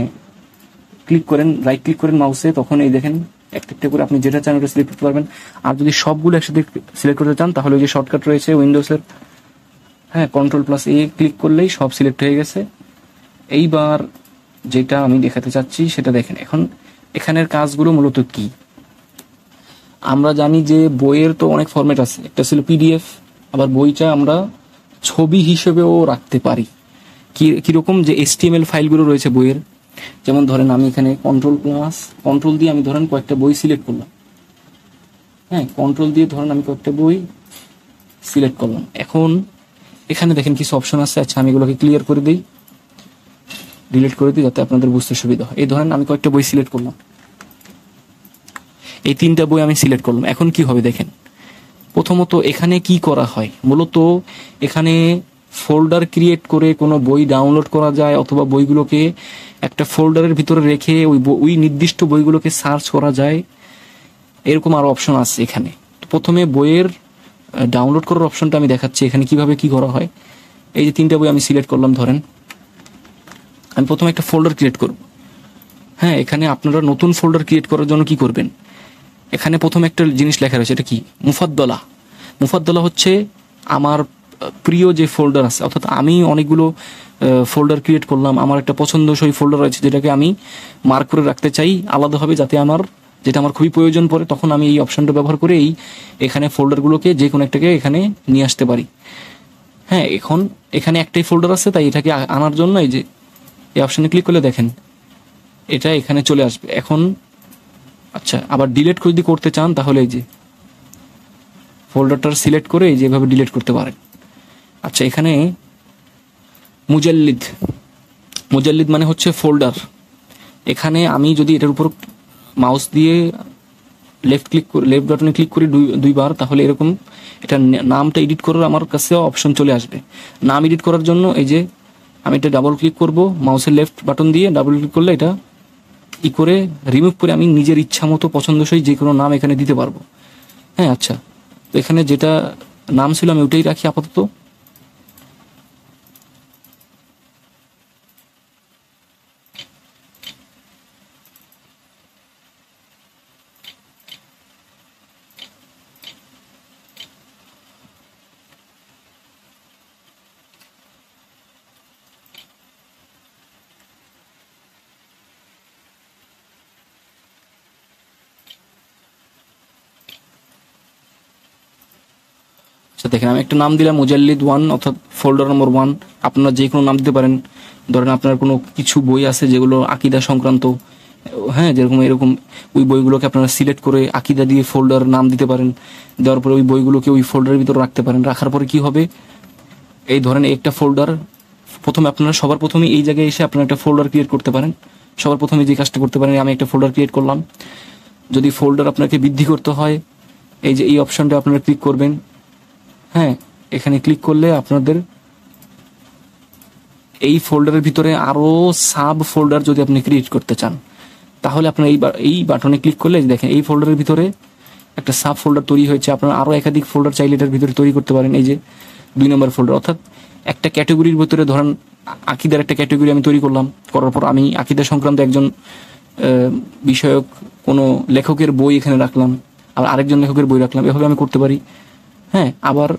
Speaker 1: ক্লিক করেন, রাইট ক্লিক করেন মাউসে, তখন এই দেখেন একটা একটা করে আপনি যেটা চান ওটা সিলেক্ট করতে পারবেন। আর যদি সবগুলো একসাথে সিলেক্ট করতে চান তাহলে ওই যে শর্টকাট রয়েছে উইন্ডোজের, হ্যাঁ, Ctrl+A ক্লিক করলেই সব সিলেক্ট হয়ে গেছে। এইবার যেটা আমি দেখাতে চাচ্ছি সেটা দেখেন। এখন এখানের কাজগুলো মূলত কি, আমরা জানি যে বইয়ের তো অনেক ফরম্যাট আছে, একটা ছিল পিডিএফ, আবার বইটা আমরা ছবি হিসেবেও রাখতে পারি। কিরকম, যে HTML ফাইলগুলো রয়েছে বইয়ের, যেমন ধরেন আমি এখানে কন্ট্রোল দিয়ে আমি ধরেন কয়েকটা বই সিলেক্ট করলাম, হ্যাঁ, কন্ট্রোল দিয়ে ধরেন আমি কয়েকটা বই সিলেক্ট করলাম। এখন এখানে দেখেন কিছু অপশন আছে, আচ্ছা আমি এগুলোকে ক্লিয়ার করে দিই, ডিলিট করে দিই যাতে আপনাদের বুঝতে সুবিধা হয়। এই ধরেন আমি কয়েকটা বই সিলেক্ট করলাম, এই 3টা বই আমি সিলেক্ট করলাম। এখন কি হবে দেখেন, প্রথমত এখানে কি করা হয়, মূলত এখানে ফোল্ডার ক্রিয়েট করে কোনো বই ডাউনলোড করা যায়, অথবা বইগুলোকে একটা ফোল্ডারের ভিতরে রেখে ওই নির্দিষ্ট বইগুলোকে সার্চ করা যায়, এরকম আরো অপশন আছে এখানে। প্রথমে বইয়ের ডাউনলোড করার অপশনটা আমি দেখাচ্ছি এখানে কিভাবে কি করা হয়। এই যে 3টা বই আমি সিলেক্ট করলাম, ধরেন আমি প্রথমে একটা ফোল্ডার ক্রিয়েট করব। হ্যাঁ, এখানে আপনারা নতুন ফোল্ডার ক্রিয়েট করার জন্য কি করবেন, এখানে প্রথমে একটা জিনিস লেখা রয়েছে, এটা কি, মুফাদ্দলা হচ্ছে আমার প্রিয় যে ফোল্ডার আছে, অর্থাৎ আমি অনেকগুলো ফোল্ডার ক্রিয়েট করলাম, আমার একটা পছন্দসই ফোল্ডার রয়েছে যেটাকে আমি মার্ক করে রাখতে চাই আলাদাভাবে, যাতে যেটা আমার খুবই প্রয়োজন পড়ে তখন আমি এই অপশনটা ব্যবহার করে এখানে ফোল্ডারগুলোকে যে কোনো একটাকে এখানে নিয়ে আসতে পারি। হ্যাঁ, এখন এখানে একটাই ফোল্ডার আছে, তাই এটাকে আনার জন্য এই যে এই অপশনে ক্লিক করলে দেখেন এটা এখানে চলে আসবে। এখন আচ্ছা, আবার ডিলিট যদি করতে চান তাহলে এই যে ফোল্ডারটা সিলেক্ট করে এই যেভাবে ডিলিট করতে পারেন। আচ্ছা, এখানে মুজাল্লিদ মানে হচ্ছে ফোল্ডার। এখানে আমি যদি এটার উপর মাউস দিয়ে লেফট বাটনে ক্লিক করি দুইবার, তাহলে এরকম এটা নামটা এডিট করার আমার কাছে অপশন চলে আসবে। নাম এডিট করার জন্য এই যে আমি এটা ডাবল ক্লিক করব, মাউসের লেফট বাটন দিয়ে ডাবল ক্লিক করলে এটা করে রিমুভ করে আমি নিজের ইচ্ছা মতো পছন্দসই যে কোনো নাম এখানে দিতে পারবো। হ্যাঁ, আচ্ছা, তো এখানে যেটা নাম ছিল আমি ওটাই রাখি আপাতত। দেখেন আমি একটা নাম দিলাম মুজাল্লিদ 1, অর্থাৎ ফোল্ডার নম্বর 1। আপনারা যে কোনো নাম দিতে পারেন। ধরেন আপনার কোনো কিছু বই আছে যেগুলো আকীদা সংক্রান্ত, হ্যাঁ, যেরকম এরকম ওই বইগুলোকে আপনারা সিলেক্ট করে আকীদা দিয়ে ফোল্ডার নাম দিতে পারেন। দেওয়ার পরে ওই বইগুলোকে ওই ফোল্ডারের ভিতরে রাখতে পারেন। রাখার পরে কি হবে, এই ধরেন একটা ফোল্ডার, আপনারা সবার প্রথমে এই জায়গায় এসে আপনারা একটা ফোল্ডার ক্রিয়েট করতে পারেন। সবার প্রথমে যে কাজটা করতে পারেন, আমি একটা ফোল্ডার ক্রিয়েট করলাম। যদি ফোল্ডার আপনাকে বৃদ্ধি করতে হয়, এই যে এই অপশনটা আপনারা ক্লিক করবেন। হ্যাঁ, এখানে ক্লিক করলে আপনাদের এই ফোল্ডারের ভিতরে আরো সাব ফোল্ডার যদি আপনি ক্রিয়েট করতে চান, তাহলে আপনার এই বাটনে ক্লিক করলে দেখেন এই ফোল্ডারের ভিতরে একটা সাব ফোল্ডার তৈরি হয়েছে। আপনারা আরো একাধিক ফোল্ডার চাইলে এটার ভিতরে তৈরি করতে পারেন। এই যে 2 নম্বর ফোল্ডার, অর্থাৎ একটা ক্যাটাগরির ভিতরে ধরেন আকীদার একটা ক্যাটাগরি আমি তৈরি করলাম। করার পর আমি আকীদা সংক্রান্ত একজন বিষয়ক কোনো লেখকের বই এখানে রাখলাম, আর আরেকজন লেখকের বই রাখলাম, এভাবে আমি করতে পারি। হ্যাঁ, আবার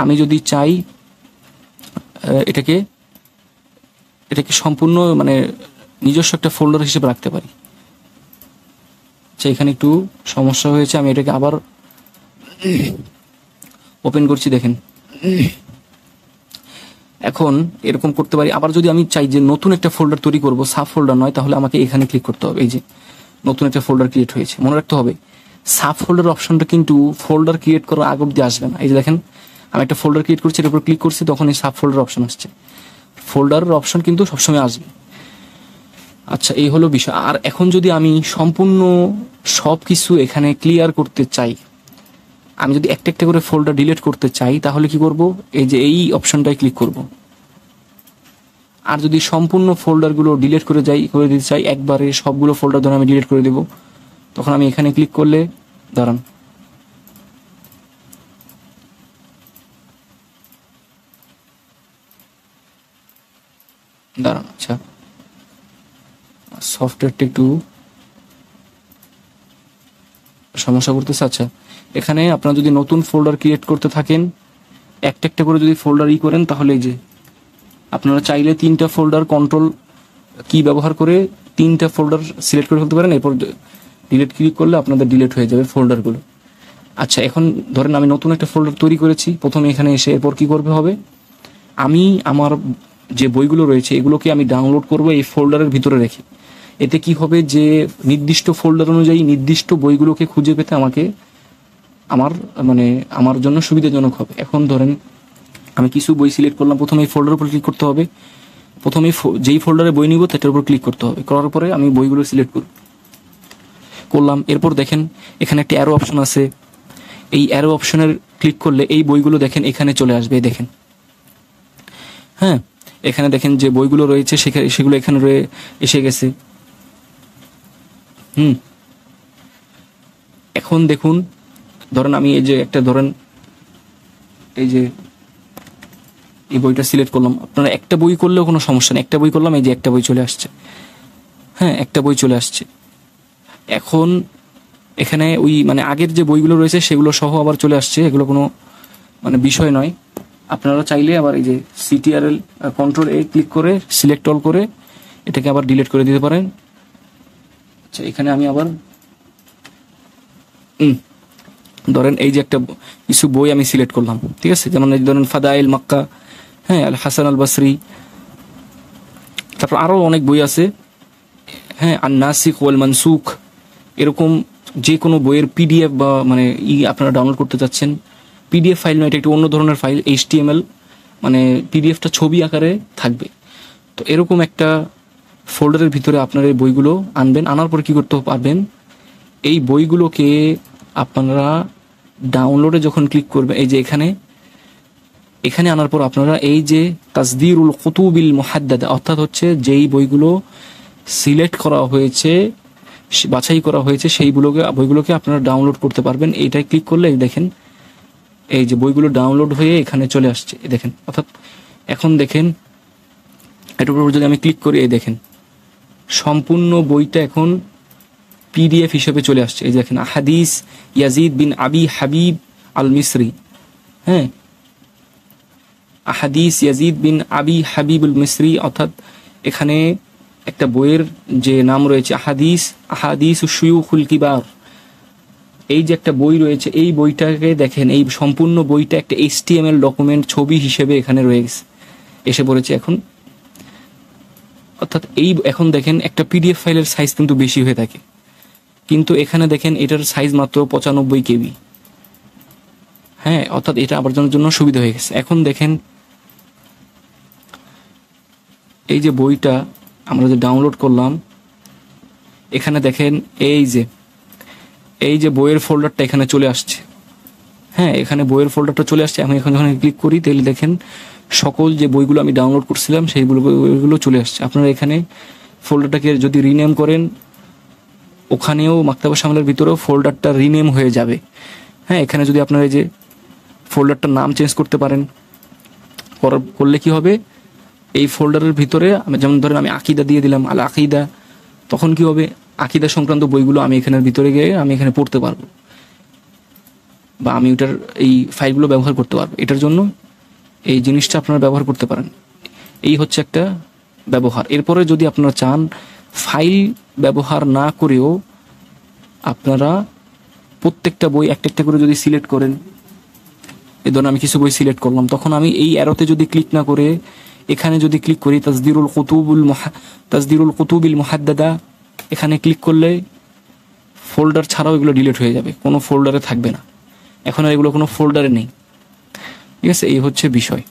Speaker 1: আমি যদি চাই এটাকে সম্পূর্ণ মানে নিজস্ব একটা ফোল্ডার হিসেবে রাখতে পারি। আচ্ছা, এখানে একটু সমস্যা হয়েছে, আমি এটাকে আবার ওপেন করছি। দেখেন এখন এরকম করতে পারি। আবার যদি আমি চাই যে নতুন একটা ফোল্ডার তৈরি করব, সাব ফোল্ডার নয়, তাহলে আমাকে এখানে ক্লিক করতে হবে। এই যে নতুন একটা ফোল্ডার ক্রিয়েট হয়েছে। মনে রাখতে হবে সাব ফোল্ডার অপশনটা কিন্তু ফোল্ডার ক্রিয়েট করার আগ অব্দি আসবে না। এই যে দেখেন আমি একটা ফোল্ডার ক্রিয়েট করছি, এর উপর ক্লিক করছি, তখন এই সাব ফোল্ডার অপশন আসছে। ফোল্ডারের অপশন কিন্তু সবসময় আসবে। আচ্ছা, এই হলো বিষয়। আর এখন যদি আমি সম্পূর্ণ সবকিছু এখানে ক্লিয়ার করতে চাই, আমি যদি একটা একটা করে ফোল্ডার ডিলিট করতে চাই, তাহলে কি করব, এই যে এই অপশনটায় ক্লিক করব। আর যদি সম্পূর্ণ ফোল্ডারগুলো ডিলিট করে দিতে চাই একবারে, সবগুলো ফোল্ডার ধরে আমি ডিলিট করে দেব, তখন আমি এখানে ক্লিক করলে দাঁড়ান, আচ্ছা সফটওয়্যারটা একটু সমস্যা করতেছে। আচ্ছা, এখানে আপনারা যদি নতুন ফোল্ডার ক্রিয়েট করতে থাকেন, একটা একটা করে যদি ফোল্ডার করেন, তাহলে এই যে আপনারা চাইলে 3টা ফোল্ডার কন্ট্রোল কি ব্যবহার করে 3টা ফোল্ডার সিলেক্ট করে ফেলতে পারেন। এরপর ডিলিট ক্লিক করলে আপনাদের ডিলিট হয়ে যাবে ফোল্ডারগুলো। আচ্ছা, এখন ধরেন আমি নতুন একটা ফোল্ডার তৈরি করেছি, প্রথমে এখানে এসে এরপর কি করবে হবে, আমি আমার যে বইগুলো রয়েছে এগুলোকে আমি ডাউনলোড করব এই ফোল্ডারের ভিতরে রেখে। এতে কি হবে যে নির্দিষ্ট ফোল্ডার অনুযায়ী নির্দিষ্ট বইগুলোকে খুঁজে পেতে আমাকে আমার জন্য সুবিধাজনক হবে। এখন ধরেন আমি কিছু বই সিলেক্ট করলাম, প্রথমে এই ফোল্ডারের উপর ক্লিক করতে হবে, প্রথমে যেই ফোল্ডারে বই নিব সেটার উপর ক্লিক করতে হবে, করার পরে আমি বইগুলো সিলেক্ট করলাম। এরপর দেখেন এখানে একটা অ্যারো অপশন আছে, এই অ্যারো অপশনের ক্লিক করলে এই বইগুলো দেখেন এখানে চলে আসবে, দেখেন। হ্যাঁ, এখানে দেখেন যে বইগুলো রয়েছে সেগুলো এখানে এসে গেছে। এখন দেখুন, ধরেন আমি এই যে একটা ধরেন এই যে এই বইটা সিলেক্ট করলাম, আপনারা একটা বই করলেও কোনো সমস্যা নেই, একটা বই করলাম, এই যে একটা বই চলে আসছে। হ্যাঁ, একটা বই চলে আসছে। এখন এখানে ওই আগের যে বইগুলো রয়েছে সেগুলো সহ আবার চলে আসছে, এগুলো কোনো বিষয় নয়। আপনারা চাইলে আবার এই যে CTRL কন্ট্রোল A ক্লিক করে সিলেক্ট অল করে এটাকে আবার ডিলিট করে দিতে পারেন। আচ্ছা, এখানে আমি আবার ধরেন এই যে একটা কিছু বই আমি সিলেক্ট করলাম, ঠিক আছে, যেমন এই ধরেন ফাদাইল মক্কা, হ্যাঁ, আল হাসান আল বসরি, তারপর আরও অনেক বই আছে, হ্যাঁ, আন নাসিখ ওয়াল মানসুখ, এরকম যে কোনো বইয়ের PDF বা আপনারা ডাউনলোড করতে চাচ্ছেন, PDF ফাইল নয়, এটা একটু অন্য ধরনের ফাইল, HTML PDFটা ছবি আকারে থাকবে। তো এরকম একটা ফোল্ডারের ভিতরে আপনারা এই বইগুলো আনবেন, আনার পর কি করতে পারবেন, এই বইগুলোকে আপনারা ডাউনলোডে যখন ক্লিক করবেন, এই যে এখানে আনার পর আপনারা এই যে তাসদিরুল কুতুবিল মুহাদ্দাদা, অর্থাৎ হচ্ছে যেই বইগুলো সিলেক্ট করা হয়েছে, বাছাই করা হয়েছে, সেই বইগুলোকে আপনারা ডাউনলোড করতে পারবেন। এইটাই ক্লিক করলে দেখেন এই যে বইগুলো ডাউনলোড হয়ে এখানে চলে আসছে, দেখেন। অর্থাৎ এখন দেখেন এটার উপর যদি আমি ক্লিক করি, এই দেখেন সম্পূর্ণ বইটা এখন PDF হিসেবে চলে আসছে। এই দেখেন আহাদিস ইয়াজিদ বিন আবি হাবিব আল মিসরি, হ্যাঁ, আহাদিস ইয়াজিদ বিন আবি হাবিব আল মিসরি, অর্থাৎ এখানে একটা বইয়ের যে নাম রয়েছে আহাদিস শুয়ুখুল কিবার, এই যে একটা বই রয়েছে, এই বইটাকে দেখেন, এই সম্পূর্ণ বইটা একটা HTML ডকুমেন্ট ছবি হিসেবে এখানে এসে পড়েছে এখন। অর্থাৎ এখন দেখেন একটা PDF ফাইলের সাইজ কিন্তু বেশি হয়ে থাকে, কিন্তু এখানে দেখেন এটার সাইজ মাত্র 95 KB। হ্যাঁ, অর্থাৎ এটা আবার জন্য সুবিধা হয়ে গেছে। এখন দেখেন এই যে বইটা আমরা যে ডাউনলোড করলাম, এখানে দেখেন এই যে বইয়ের ফোল্ডারটা এখানে চলে আসছে। হ্যাঁ, এখানে বইয়ের ফোল্ডারটা চলে আসছে। আমি এখন যখন ক্লিক করি তাহলে দেখেন সকল যে বইগুলো আমি ডাউনলোড করছিলাম সেই বইগুলো চলে আসছে। আপনারা এখানে ফোল্ডারটাকে যদি রিনেম করেন, ওখানেও মাকতাবা শামিলের ভিতরেও ফোল্ডারটা রিনেম হয়ে যাবে। হ্যাঁ, এখানে যদি আপনারা এই যে ফোল্ডারটার নাম চেঞ্জ করতে পারেন, করলে কি হবে, এই ফোল্ডারের ভিতরে যেমন ধরেন আমি আকিদা দিয়ে দিলাম, আল আকিদা, তখন কি হবে, আকিদা সংক্রান্ত বইগুলো আমি এখানের ভিতরে গিয়ে আমি এখানে পড়তে পারবো, বা আমি ওটার এই ফাইলগুলো ব্যবহার করতে পারবো। এটার জন্য এই জিনিসটা আপনারা ব্যবহার করতে পারেন। এই হচ্ছে একটা ব্যবহার। এরপরে যদি আপনারা চান ফাইল ব্যবহার না করেও আপনারা প্রত্যেকটা বই একটা একটা করে যদি সিলেক্ট করেন, এই ধরুন আমি কিছু বই সিলেক্ট করলাম, তখন আমি এই অ্যারোতে যদি ক্লিক না করে এখানে যদি ক্লিক করি তাসদিরুল কুতুবিল মুহাদ্দাদা, এখানে ক্লিক করলে ফোল্ডার ছাড়াও এগুলো ডিলিট হয়ে যাবে, কোনো ফোল্ডারে থাকবে না, এখন আর এগুলো কোনো ফোল্ডারে নেই। ঠিক আছে, এই হচ্ছে বিষয়।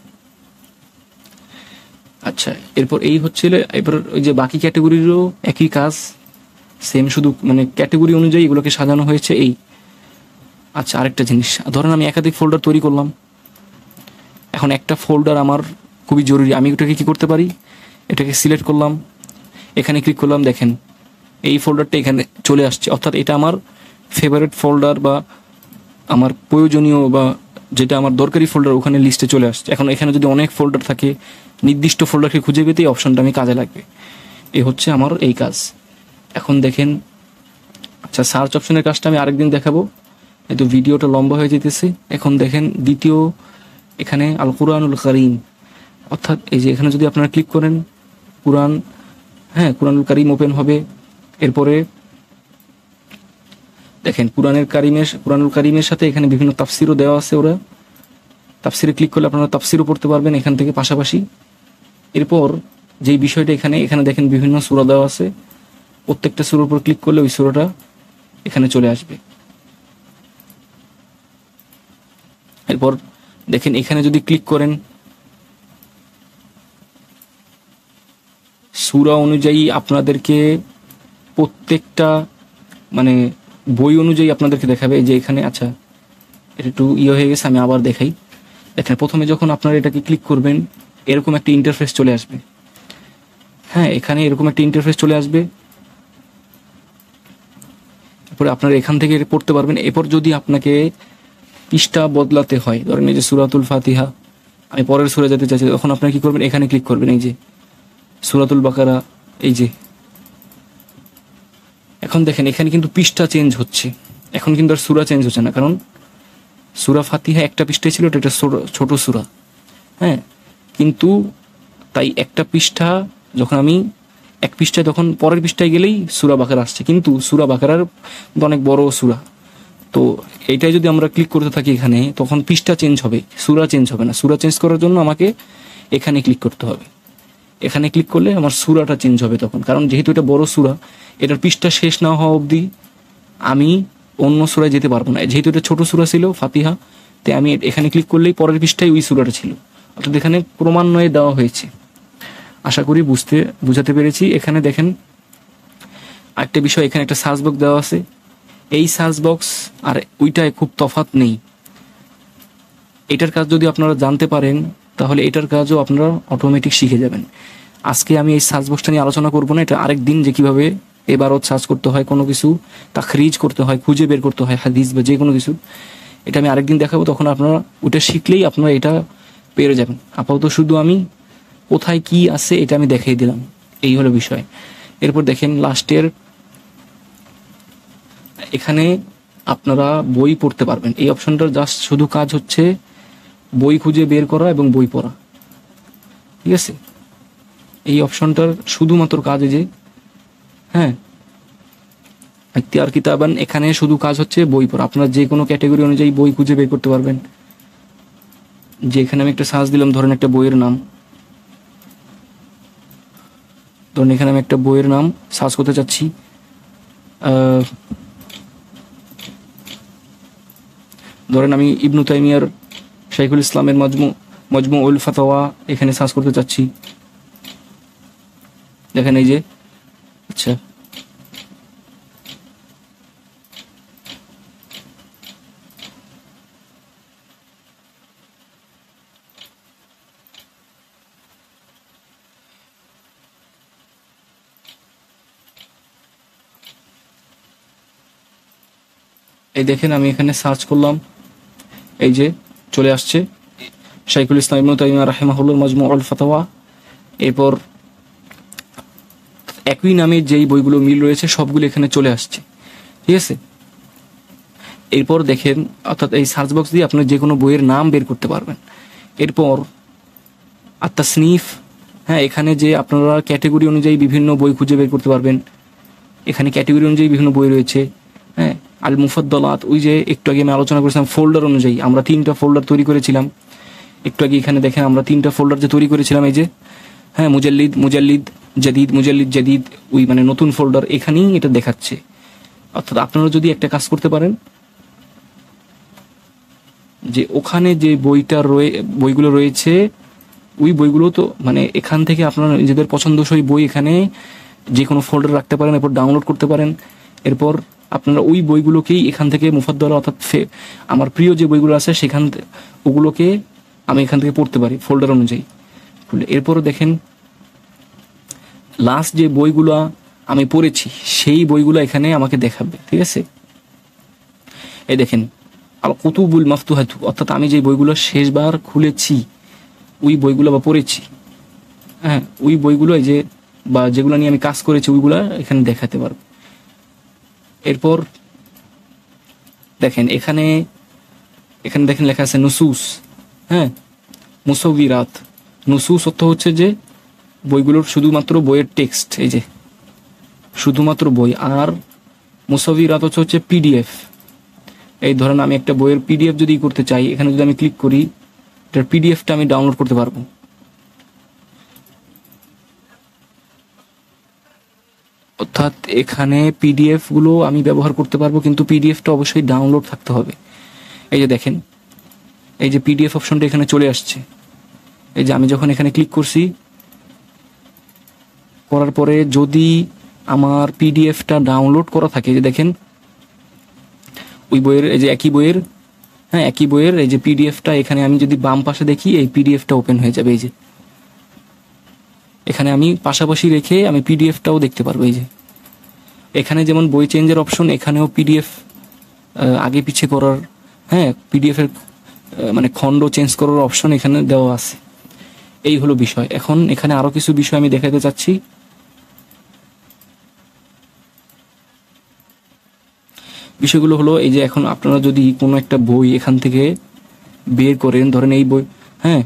Speaker 1: আচ্ছা, এরপর ওই যে বাকি ক্যাটাগরিরও একই কাজ, সেম, শুধু ক্যাটাগরি অনুযায়ী এগুলোকে সাজানো হয়েছে এই। আচ্ছা, আরেকটা জিনিস, ধরেন আমি একাধিক ফোল্ডার তৈরি করলাম, এখন একটা ফোল্ডার আমার খুবই জরুরি, আমি ওটাকে কি করতে পারি, এটাকে সিলেক্ট করলাম, এখানে ক্লিক করলাম, দেখেন এই ফোল্ডারটা এখানে চলে আসছে, অর্থাৎ এটা আমার ফেভারিট ফোল্ডার বা আমার প্রয়োজনীয় বা যেটা আমার দরকারি ফোল্ডার ওখানে লিস্টে চলে আসছে। এখন এখানে যদি অনেক ফোল্ডার থাকে, নির্দিষ্ট ফোল্ডারকে খুঁজে পেতে এই অপশনটা আমি কাজে লাগবে। এই হচ্ছে আমার এই কাজ। এখন দেখেন, আচ্ছা সার্চ অপশনের কাজটা আমি আরেকদিন দেখাবো, এই তো ভিডিওটা লম্বা হয়ে যেতেছে। এখন দেখেন দ্বিতীয় এখানে আল কুরআনুল কারীম, অর্থাৎ এই যে এখানে যদি আপনারা ক্লিক করেন কুরআন, হ্যাঁ কুরআনুল কারীম ওপেন হবে। এরপরে দেখেন কুরআনুল কারীমের সাথে এখানে বিভিন্ন তাফসিরও দেওয়া আছে। ওরা তাফসিরে ক্লিক করলে আপনারা তাফসিরও পড়তে পারবেন এখান থেকে পাশাপাশি। এরপর যেই বিষয়টা এখানে দেখেন বিভিন্ন সূরা দেওয়া আছে, প্রত্যেকটা সূরার উপর ক্লিক করলে ওই সূরাটা এখানে চলে আসবে। এরপর দেখেন এখানে যদি ক্লিক করেন সূরা অনুযায়ী আপনাদেরকে প্রত্যেকটা মানে বই অনুযায়ী আপনাদেরকে দেখাবে। যে এখানে আচ্ছা এটা একটু হয়ে গেছে, আমি আবার দেখাই। দেখেন প্রথমে যখন আপনারা এটাকে ক্লিক করবেন এরকম একটা ইন্টারফেস চলে আসবে। হ্যাঁ এখানে এরকম একটা ইন্টারফেস চলে আসবে। তারপরে আপনারা এখান থেকে পড়তে পারবেন। এরপর যদি আপনাকে পৃষ্ঠা বদলাতে হয়, ধরেন এই যে সূরাতুল ফাতিহা, আমি পরের সূরা যেতে চাইছি, তখন আপনারা কি করবেন, এখানে ক্লিক করবেন। এই যে সূরাতুল বাকারা, এই যে এখন দেখেন এখানে কিন্তু পৃষ্ঠা চেঞ্জ হচ্ছে। এখন কিন্তু আর সূরা চেঞ্জ হচ্ছে না, কারণ সূরা ফাতিহা একটা পৃষ্ঠায় ছিল, এটা ছোট সূরা। হ্যাঁ কিন্তু তাই একটা পৃষ্ঠা যখন আমি এক পৃষ্ঠায়, তখন পরের পৃষ্ঠায় গেলেই সূরা বাকারা আসছে, কিন্তু সূরা বাকারার অনেক বড় সূরা। তো এইটাই যদি আমরা ক্লিক করতে থাকি এখানে, তখন পৃষ্ঠা চেঞ্জ হবে, সূরা চেঞ্জ হবে না। সূরা চেঞ্জ করার জন্য আমাকে এখানে ক্লিক করতে হবে। এখানে ক্লিক করলে আমার সূরাটা চেঞ্জ হবে তখন, কারণ যেহেতু এটা বড় সূরা, এটার পৃষ্ঠা শেষ না হওয়া অবধি আমি অন্য সূরায় যেতে পারবো না। যেহেতু এটা ছোট সূরা ছিল ফাতিহা, তাই আমি এখানে ক্লিক করলেই পরের পৃষ্ঠায় ওই সূরাটা ছিল, অর্থাৎ এখানে ক্রমান্বয়ে দেওয়া হয়েছে। আশা করি বুঝাতে পেরেছি। এখানে দেখেন আরেকটা বিষয়, এখানে একটা সার্চ বক্স দেওয়া আছে। এই সার্চ বক্স আর ওইটায় খুব তফাৎ নেই। এটার কাজ যদি আপনারা জানতে পারেন তাহলে এটার কাজও আপনারা অটোমেটিক শিখে যাবেন। আজকে আমি এই সার্চ বক্সটা নিয়ে আলোচনা করবো না, এটা আরেক দিন, যে কীভাবে এবারও সার্চ করতে হয়, কোনো কিছু তাখরিজ করতে হয়, খুঁজে বের করতে হয় হাদিস বা যে কোনো কিছু, এটা আমি আরেকদিন দেখাবো। তখন আপনারা ওটা শিখলেই আপনারা এটা পেরে যাবেন। আপাতত শুধু আমি কোথায় কি আছে এটা আমি দেখিয়ে দিলাম, এই হলো বিষয়। এরপর দেখেন লাস্টের এখানে আপনারা বই পড়তে পারবেন। এই অপশনটার জাস্ট শুধু কাজ হচ্ছে বই খুঁজে বের করা এবং বই পড়া, ঠিক আছে। এই অপশনটার শুধুমাত্র কাজ যে হ্যাঁ ইখতিয়ার কিতাবান, এখানে শুধু কাজ হচ্ছে বই পড়া। আপনারা যে কোনো ক্যাটাগরি অনুযায়ী বই খুঁজে বের করতে পারবেন। যে এখানে আমি একটা সার্চ দিলাম, ধরেন একটা বইয়ের নাম, ধরেন এখানে আমি একটা বইয়ের নাম সার্চ করতে চাচ্ছি, ধরেন আমি ইবনু তাইমিয়ার শাইখুল ইসলামের মজমুউল ফাতাওয়া এখানে সার্চ করতে চাচ্ছি। দেখেন এই যে আচ্ছা এই দেখেন আমি এখানে সার্চ করলাম, এই যে চলে আসছে শাইখুল ইসলাম ইবনু তাইমিয়া রাহিমাহুল্লাহ মজমুউল ফাতাওয়া। এরপর একই নামে যেই বইগুলো মিল রয়েছে সবগুলো এখানে চলে আসছে, ঠিক আছে। এরপর দেখেন, অর্থাৎ এই সার্চ বক্স দিয়ে আপনি যে কোনো বইয়ের নাম বের করতে পারবেন। এরপর আত-তাসনিফ, হ্যাঁ এখানে যে আপনারা ক্যাটাগরি অনুযায়ী বিভিন্ন বই খুঁজে বের করতে পারবেন। এখানে ক্যাটাগরি অনুযায়ী বিভিন্ন বই রয়েছে। হ্যাঁ আল মুফাদ্দালাত, ওই যে একটু আগে আমি আলোচনা করেছিলাম ফোল্ডার অনুযায়ী, আমরা 3টা ফোল্ডার তৈরি করেছিলাম একটু আগে। এখানে দেখেন আমরা 3টা ফোল্ডার যে তৈরি করেছিলাম, এই যে হ্যাঁ মুজাল্লিদ জাদিদ, ওই মানে নতুন ফোল্ডার, এখানেই এটা দেখাচ্ছে। অর্থাৎ আপনারা যদি একটা কাজ করতে পারেন, যে ওখানে যে বইগুলো রয়েছে ওই বইগুলো তো মানে এখান থেকে আপনারা নিজেদের পছন্দসই বই এখানে যে কোনো ফোল্ডার রাখতে পারেন, এরপর ডাউনলোড করতে পারেন। এরপর আপনারা ওই বইগুলোকেই এখান থেকে মুফাদ্দালা, অর্থাৎ আমার প্রিয় যে বইগুলো আছে ওগুলোকে আমি এখান থেকে পড়তে পারি ফোল্ডার অনুযায়ী। এরপরও দেখেন লাস্ট যে বইগুলো আমি পড়েছি সেই বইগুলো এখানে আমাকে দেখাবে, ঠিক আছে। এই দেখেন আল কুতুবুল মাফতুহাতু, অর্থাৎ আমি যে বইগুলো শেষবার খুলেছি ওই বইগুলো বা পড়েছি, হ্যাঁ ওই বইগুলো এই যে বা যেগুলো নিয়ে আমি কাজ করেছি ওইগুলো এখানে দেখাতে পারবো। এরপর দেখেন এখানে দেখেন লেখা আছে নুসুস, হ্যাঁ মুসাউবিরাত। নুসুস অর্থ হচ্ছে যে বইগুলোর শুধুমাত্র বইয়ের টেক্সট, এই যে শুধুমাত্র বই। আর মুসাউবিরাত হচ্ছে পিডিএফ। এই ধরেন আমি একটা বইয়ের পিডিএফ যদি করতে চাই, এখানে যদি আমি ক্লিক করি এটার পিডিএফটা আমি ডাউনলোড করতে পারবো। অর্থাৎ এখানে পিডিএফ গুলো আমি ব্যবহার করতে পারবো, কিন্তু পিডিএফটা অবশ্যই ডাউনলোড থাকতে হবে। এই যে দেখেন এই যে পিডিএফ অপশনটা এখানে চলে আসছে। এই যে আমি যখন এখানে ক্লিক করছি, করার পরে যদি আমার পিডিএফটা ডাউনলোড করা থাকে, যে দেখেন ওই বইয়ের এই যে একই বইয়ের, হ্যাঁ একই বইয়ের এই যে পিডিএফটা এখানে আমি যদি বাম পাশে দেখি এই পিডিএফটা ওপেন হয়ে যাবে। এই যে এখানে আমি পাশাপাশি রেখে আমি পিডিএফটাও দেখতে পারবো। এই যে এখানে যেমন বই চেঞ্জের অপশন, এখানেও পিডিএফ আগে পিছে করার, হ্যাঁ পিডিএফ এর মানে খণ্ড চেঞ্জ করার অপশন এখানে দেওয়া আছে। এই হলো বিষয়। এখন এখানে আরো কিছু বিষয় আমি দেখাতে চাচ্ছি। বিষয়গুলো হলো এই যে এখন আপনারা যদি কোনো একটা বই এখান থেকে বের করেন, ধরেন এই বই, হ্যাঁ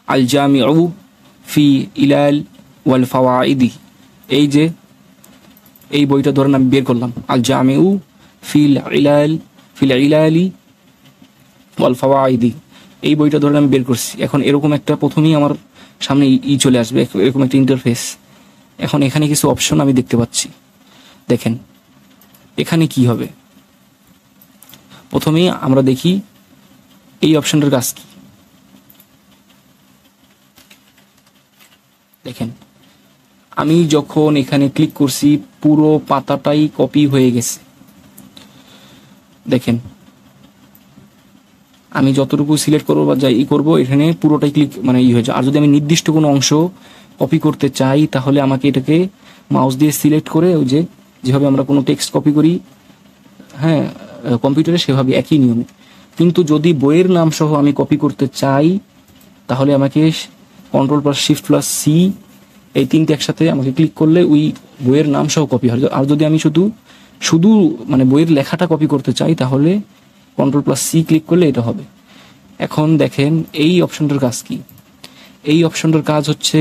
Speaker 1: আল জামিউ ফি ইলাল ওয়াল ফাওয়াইদি, এই যে এই বইটা ধরেন আমি বের করলাম, আল জামিউ ফিল ইলালি ওয়াল ফাওয়াইদি, এই বইটা ধরেন আমি বের করছি। এখন এরকম একটা প্রথমেই আমার সামনে চলে আসবে, এরকম একটা ইন্টারফেস। এখন এখানে কিছু অপশন আমি দেখতে পাচ্ছি। দেখেন এখানে কি হবে, প্রথমেই আমরা দেখি এই অপশনটার কাজ কি। দেখেন আমি যখন এখানে ক্লিক করছি পুরো পাতাটাই কপি হয়ে গেছে। দেখেন আমি যতটুকু সিলেক্ট করবো বা যাই করবো এখানে পুরোটাই ক্লিক মানে হয়ে যায়। আর যদি আমি নির্দিষ্ট কোনো অংশ কপি করতে চাই তাহলে আমাকে এটাকে মাউস দিয়ে সিলেক্ট করে ওই যে যেভাবে আমরা কোনো টেক্সট কপি করি, হ্যাঁ কম্পিউটারে, সেভাবে একই নিয়মে। কিন্তু যদি বইয়ের নাম সহ আমি কপি করতে চাই তাহলে আমাকে Ctrl+Shift+C এই তিনটে একসাথে আমাকে ক্লিক করলে ওই বইয়ের নাম সহ কপি হয়। আর যদি আমি শুধু মানে বইয়ের লেখাটা কপি করতে চাই তাহলে Ctrl+C ক্লিক করলে এটা হবে। এখন দেখেন এই অপশনটার কাজ কি। এই অপশনটার কাজ হচ্ছে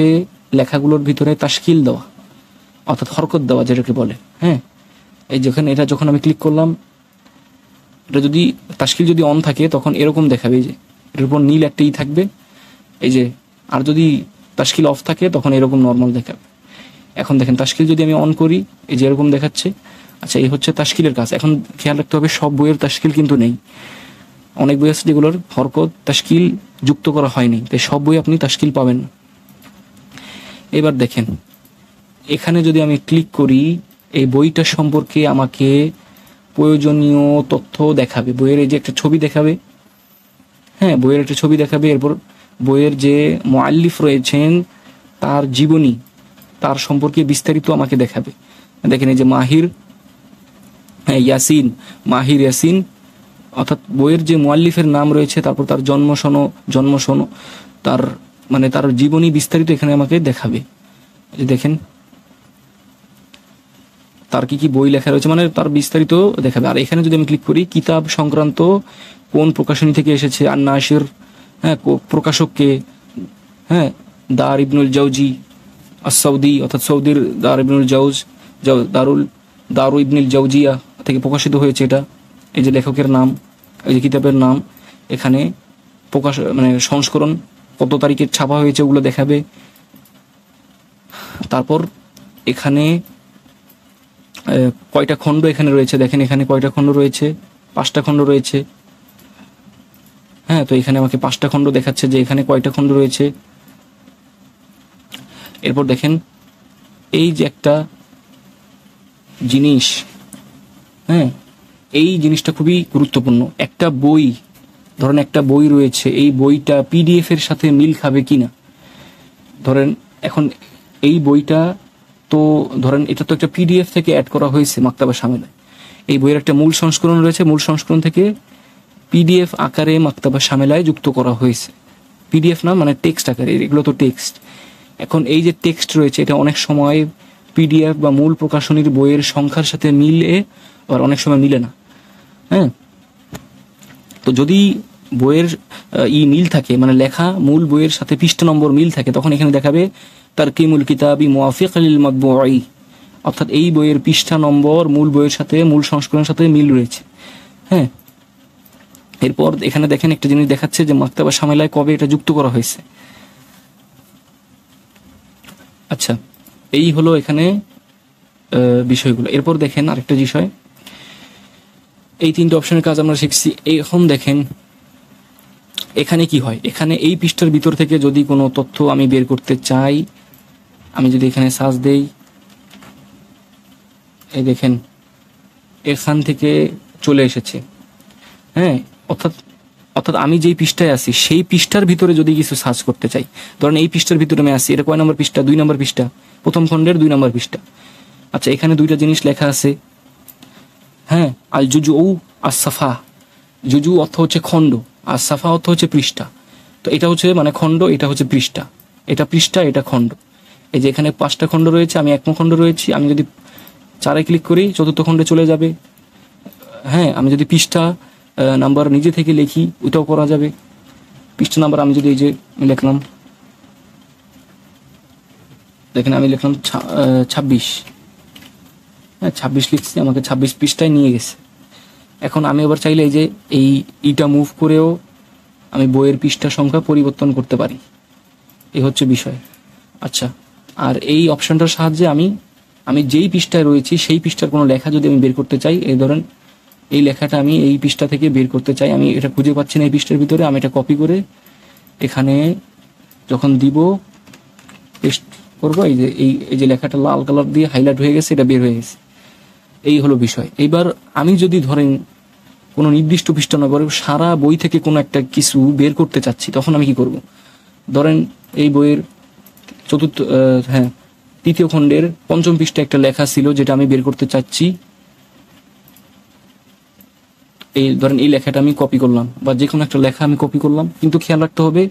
Speaker 1: লেখাগুলোর ভিতরে তাশকিল দেওয়া, অর্থাৎ হরকত দেওয়া যেটাকে বলে। হ্যাঁ এই এটা যখন আমি ক্লিক করলাম, এটা যদি তাশকিল যদি অন থাকে তখন এরকম দেখাবে, এই যে এটার উপর নীল একটাই থাকবে এই যে। আর যদি তাশকিল অফ থাকে তখন এরকম নর্মাল দেখাবে। এখন দেখেন তাশকিল যদি আমি অন করি এই যে এরকম দেখাচ্ছে। আচ্ছা এই হচ্ছে তাশকিলের কাজ। এখন খেয়াল রাখতে হবে সব বইয়ের তাশকিল কিন্তু নেই। অনেক বই আছে যেগুলোর হরকত তাশকিল যুক্ত করা হয়নি, তাই সব বই আপনি তাশকিল পাবেন না। এবার দেখেন এখানে যদি আমি ক্লিক করি এই বইটা সম্পর্কে আমাকে প্রয়োজনীয় তথ্য দেখাবে। বইয়ের এই যে একটা ছবি দেখাবে, হ্যাঁ বইয়ের একটা ছবি দেখাবে। এরপর বইয়ের যে মুআল্লিফ রয়েছেন তার জীবনী, তার সম্পর্কে বিস্তারিত আমাকে দেখাবে। দেখেন এই যে মাহির ইয়াসিন, অর্থাৎ বইয়ের যে মুআল্লিফের নাম রয়েছে, তারপর তার জন্ম সনদ, তার মানে তার জীবনী বিস্তারিত এখানে আমাকে দেখাবে। এই যে দেখেন তার কি বই লেখা রয়েছে মানে তার বিস্তারিত দেখাবে। আর এখানে যদি আমি ক্লিক করি কিতাব সংক্রান্ত কোন প্রকাশনী থেকে এসেছে, আর নাশির, হ্যাঁ প্রকাশককে, হ্যাঁ দার ইবনুল জাউজি সৌদি, অর্থাৎ সৌদির দার ইবনুল দারু ইবনুল জাউজিয়া থেকে প্রকাশিত হয়েছে এটা। এই যে লেখকের নাম, এই যে কিতাবের নাম, এখানে প্রকাশ মানে সংস্করণ কত তারিখে ছাপা হয়েছে ওগুলো দেখাবে। তারপর এখানে কয়টা খণ্ড এখানে রয়েছে, দেখেন এখানে কয়টা খণ্ড রয়েছে, 5টা খণ্ড রয়েছে। হ্যাঁ তো এখানে আমাকে 5টা খণ্ড দেখাচ্ছে যে এখানে কয়টা খণ্ড রয়েছে। এরপর দেখেন এই যে একটা জিনিস, হ্যাঁ এই জিনিসটা খুবই গুরুত্বপূর্ণ। একটা বই, ধরেন একটা বই রয়েছে, এই বইটা পিডিএফ এর সাথে মিল খাবে কিনা। ধরেন এখন এই বইটা তো ধরেন এটা তো একটা পিডিএফ থেকে অ্যাড করা হয়েছে মাকতাবা শামিলায়। এই বইয়ের একটা মূল সংস্করণ রয়েছে, মূল সংস্করণ থেকে পিডিএফ আকারে মাকতাবা শামিলায় যুক্ত করা হয়েছে। পিডিএফ না, মানে টেক্সট আকারে, এগুলো তো টেক্সট। এখন এই যে টেক্সট রয়েছে এটা অনেক সময় পিডিএফ বা মূল প্রকাশনীর বইয়ের সংখ্যার সাথে মিলে, আবার অনেক সময় মিলে না। হ্যাঁ, তো যদি বইয়ের মিল থাকে, মানে লেখা মূল বইয়ের সাথে পৃষ্ঠা নম্বর মিল থাকে, তখন এখানে দেখাবে তারকিমুল কিতাবি মুওয়াফিক লিল মাতবুঈ, অর্থাৎ এই বইয়ের পৃষ্ঠা নম্বর মূল বইয়ের সাথে, মূল সংস্করণের সাথে মিল রয়েছে। হ্যাঁ, এরপর এখানে দেখেন একটা জিনিস দেখাচ্ছে যে মাকতাবা শামিলায় কবে এটা যুক্ত করা হয়েছে। আচ্ছা, এই হলো এখানে বিষয়গুলো। এরপর দেখেন আরেকটা বিষয়, এই তিনটে অপশনের কাজ আমরা শিখছি। এখন দেখেন এখানে কি হয়। এখানে এই পৃষ্ঠার ভিতর থেকে যদি কোনো তথ্য আমি বের করতে চাই, আমি যদি এখানে সার্চ দেই, এই দেখেন এখান থেকে চলে এসেছে। হ্যাঁ, অর্থাৎ আমি যেই পৃষ্ঠায় আছি সেই পৃষ্ঠার ভিতরে যদি কিছু সার্চ করতে চাই, ধরেন এই পৃষ্ঠার ভিতরে আমি আছি, এটা কয় নম্বর পৃষ্ঠা? 2 নম্বর পৃষ্ঠা, প্রথম খণ্ডের 2 নম্বর পৃষ্ঠা। আচ্ছা, এখানে দুইটা জিনিস লেখা আছে। হ্যাঁ, আল জুজু আর সাফা। জুজু অর্থ হচ্ছে খণ্ড, আর সাফা অর্থ হচ্ছে পৃষ্ঠা। তো এটা হচ্ছে মানে খণ্ড, এটা হচ্ছে পৃষ্ঠা, এটা পৃষ্ঠা, এটা খণ্ড। এই যে এখানে 5টা খণ্ড রয়েছে, আমি 1 খণ্ড রয়েছি, আমি যদি 4-এ ক্লিক করি 4র্থ খণ্ডে চলে যাবে। হ্যাঁ, আমি যদি পৃষ্ঠা নাম্বার নিজে থেকে লিখি ওইটাও করা যাবে। পৃষ্ঠা নাম্বার আমি যদি এই যে লিখলাম, দেখেন আমি লিখলাম 26। হ্যাঁ, 26 লিখছি, আমাকে 26 পৃষ্ঠায় নিয়ে গেছে। এখন আমি আবার চাইলে এই যে এইটা মুভ করেও আমি বইয়ের পৃষ্ঠা সংখ্যা পরিবর্তন করতে পারি। এই হচ্ছে বিষয়। আচ্ছা, আর এই অপশনটার সাহায্যে আমি যেই পৃষ্ঠায় রয়েছি সেই পৃষ্ঠার কোনো লেখা যদি আমি বের করতে চাই, এই ধরেন এই লেখাটা আমি এই পৃষ্ঠা থেকে বের করতে চাই, আমি এটা খুঁজে পাচ্ছি না এই পৃষ্ঠার ভিতরে, আমি এটা কপি করে এখানে যখন দিব, পেস্ট করবো, এই যে লেখাটা লাল কালার দিয়ে হাইলাইট হয়ে গেছে, এটা বের হয়ে গেছে। এই হলো বিষয়। এইবার আমি যদি ধরেন কোনো নির্দিষ্ট পৃষ্ঠা নয়, বরং সারা বই থেকে কোনো একটা কিছু বের করতে চাচ্ছি, তখন আমি কি করব? ধরেন এই বইয়ের তৃতীয় খণ্ডের 5ম পৃষ্ঠায় একটা লেখা ছিল যেটা আমি বের করতে চাচ্ছি। এই ধরেন এই লেখাটা আমি কপি করলাম, বা যে কোনো একটা লেখা আমি কপি করলাম, কিন্তু খেয়াল রাখতে হবে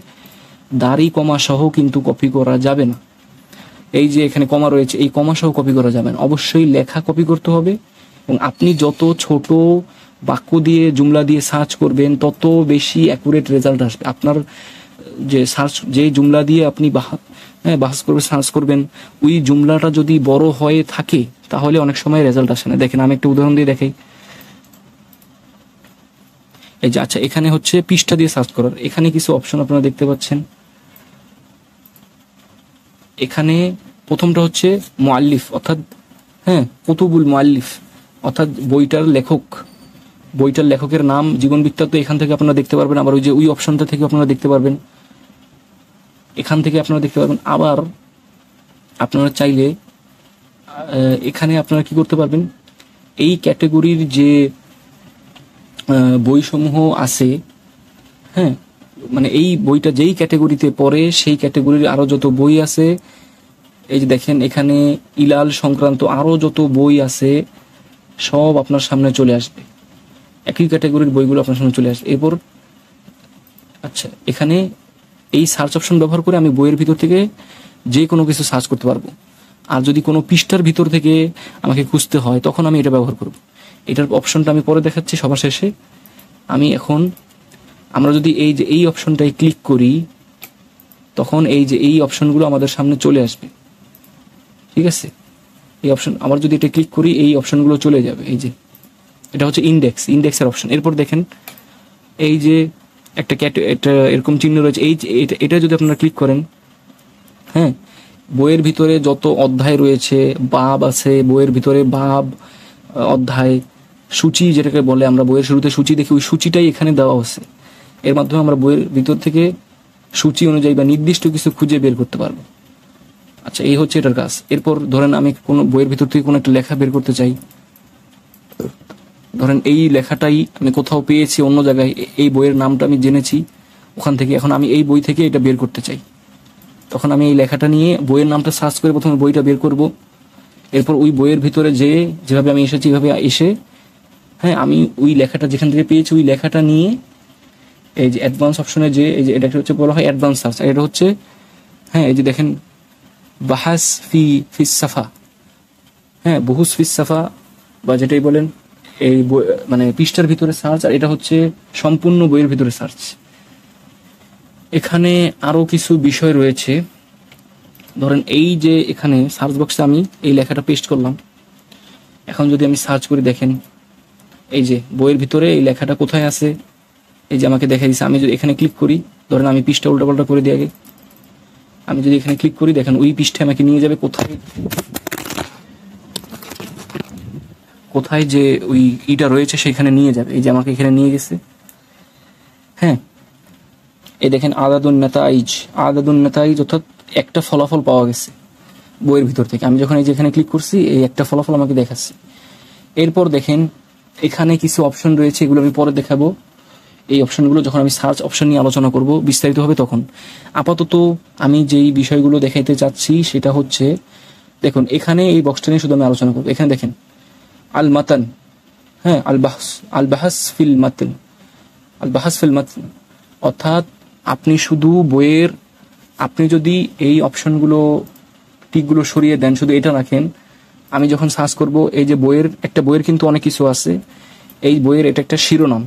Speaker 1: দাড়ি কমা সহ কিন্তু কপি করা যাবে না। এই যে এখানে কমা রয়েছে, এই কমা সহ কপি করা যাবে না, অবশ্যই লেখা কপি করতে হবে। এবং আপনি যত ছোট বাক্য দিয়ে, জুমলা দিয়ে সার্চ করবেন, তত বেশি অ্যাকুরেট রেজাল্ট আসবে। আপনার যে জুমলা দিয়ে আপনি সার্চ করবেন, ওই জুমলাটা যদি বড় হয়ে থাকে তাহলে অনেক সময় রেজাল্ট আসে না। দেখেন আমি একটা উদাহরণ দিয়ে দেখাই। এই যে আচ্ছা, এখানে হচ্ছে পৃষ্ঠা দিয়ে সার্চ করার, এখানে কিছু অপশন আপনারা দেখতে পাচ্ছেন। এখানে প্রথমটা হচ্ছে মুআল্লিফ, অর্থাৎ কুতুবুল মুআল্লিফ, অর্থাৎ বইটার লেখকের নাম, জীবন বৃত্তান্ত এখান থেকে আপনারা দেখতে পারবেন। আবার ওই অপশনটা থেকে আপনারা দেখতে পারবেন, এখান থেকে আপনারা দেখতে পারবেন। আবার আপনারা চাইলে এখানে আপনারা কি করতে পারবেন, এই ক্যাটাগরির যে বইসমূহ আছে, হ্যাঁ, মানে এই বইটা যেই ক্যাটাগরিতে পড়ে সেই ক্যাটাগরির আরো যত বই আছে, এই যে দেখেন এখানে ইলাল সংক্রান্ত আরো যত বই আছে সব আপনার সামনে চলে আসবে, একই ক্যাটাগরির বইগুলো আপনার সামনে চলে আসবে। এরপর আচ্ছা, এখানে এই সার্চ অপশন ব্যবহার করে আমি বইয়ের ভিতর থেকে যে কোনো কিছু সার্চ করতে পারবো। আর যদি কোনো পৃষ্ঠার ভিতর থেকে আমাকে খুঁজতে হয় তখন আমি এটা ব্যবহার করব। এটার অপশনটা আমি পরে দেখাচ্ছি সবার শেষে। আমরা যদি এই অপশনটায় ক্লিক করি, তখন এই অপশনগুলো আমাদের সামনে চলে আসবে। ঠিক আছে, এই অপশন আবার যদি এটা ক্লিক করি, এই অপশনগুলো চলে যাবে। এই যে এটা হচ্ছে ইন্ডেক্সের অপশন। এরপর দেখেন এই যে একটা এরকম চিহ্ন রয়েছে, এটা যদি আপনারা ক্লিক করেন, হ্যাঁ, বইয়ের ভিতরে যত অধ্যায় রয়েছে, বাব আছে বইয়ের ভিতরে, বাব, অধ্যায়, সূচি যেটাকে বলে, আমরা বইয়ের শুরুতে সূচি দেখি, ওই সূচিটাই এখানে দেওয়া হচ্ছে। এর মাধ্যমে আমরা বইয়ের ভিতর থেকে সূচি অনুযায়ী বা নির্দিষ্ট কিছু খুঁজে বের করতে পারবো। আচ্ছা, এই হচ্ছে এটার কাজ। এরপর ধরেন আমি কোনো বইয়ের ভিতর থেকে কোনো একটা লেখা বের করতে চাই, ধরেন এই লেখাটাই আমি কোথাও পেয়েছি অন্য জায়গায়, এই বইয়ের নামটা আমি জেনেছি ওখান থেকে, এখন আমি এই বই থেকে এটা বের করতে চাই। তখন আমি এই লেখাটা নিয়ে বইয়ের নামটা সার্চ করে প্রথমে বইটা বের করব, এরপর ওই বইয়ের ভিতরে যেভাবে আমি এসেছি এইভাবে এসে, হ্যাঁ, আমি ওই লেখাটা যেখান থেকে পেয়েছি ওই লেখাটা নিয়ে এই যে অ্যাডভান্স অপশনে যে এই যে এটা হচ্ছে বলা হয় অ্যাডভান্স সার্চ, এটা হচ্ছে, হ্যাঁ, এই যে দেখেন বাহাস ফিস সাফা, হ্যাঁ, বহুস ফিস সাফা বা যেটাই বলেন, এই বই মানে পৃষ্ঠার ভিতরে সার্চ, আর এটা হচ্ছে সম্পূর্ণ বইয়ের ভিতরে সার্চ। এখানে আরো কিছু বিষয় রয়েছে। ধরেন এই যে এখানে সার্চ বক্সে আমি এই লেখাটা পেস্ট করলাম, এখন যদি আমি সার্চ করি, দেখেন এই যে বইয়ের ভিতরে এই লেখাটা কোথায় আছে, এই যে আমাকে দেখা দিচ্ছে। আমি যদি এখানে ক্লিক করি, ধরেন আমি পৃষ্ঠা উল্টাপাল্টা করে দিই আগে, আমি যদি এখানে ক্লিক করি, দেখেন ওই পৃষ্ঠায় আমাকে নিয়ে যাবে কোথায় যে ওই ইটা রয়েছে সেখানে নিয়ে যাবে। এই যে আমাকে এখানে নিয়ে গেছে, হ্যাঁ, এই দেখেন আদাদুন নেতাইজ, অর্থাৎ একটা ফলাফল পাওয়া গেছে বইয়ের ভিতর থেকে। আমি যখন এই যে এখানে ক্লিক করছি, এই একটা ফলাফল আমাকে দেখাচ্ছে। এরপর দেখেন এখানে কিছু অপশন রয়েছে, এগুলো আমি পরে দেখাবো। এই অপশনগুলো যখন আমি সার্চ অপশন নিয়ে আলোচনা করব বিস্তারিত হবে তখন। আপাতত আমি যেই বিষয়গুলো দেখাইতে চাচ্ছি সেটা হচ্ছে, দেখুন এখানে এই বক্সটা নিয়ে শুধু আমি আলোচনা করবো। এখানে দেখেন আল মাতান, হ্যাঁ, আল বাহাস ফিল মাতন, অর্থাৎ আপনি শুধু বইয়ের, আপনি যদি এই অপশনগুলো টিকগুলো সরিয়ে দেন, শুধু এটা রাখেন, আমি যখন সার্চ করব, এই যে বইয়ের কিন্তু অনেক কিছু আছে। এই বইয়ের এটা একটা শিরোনাম,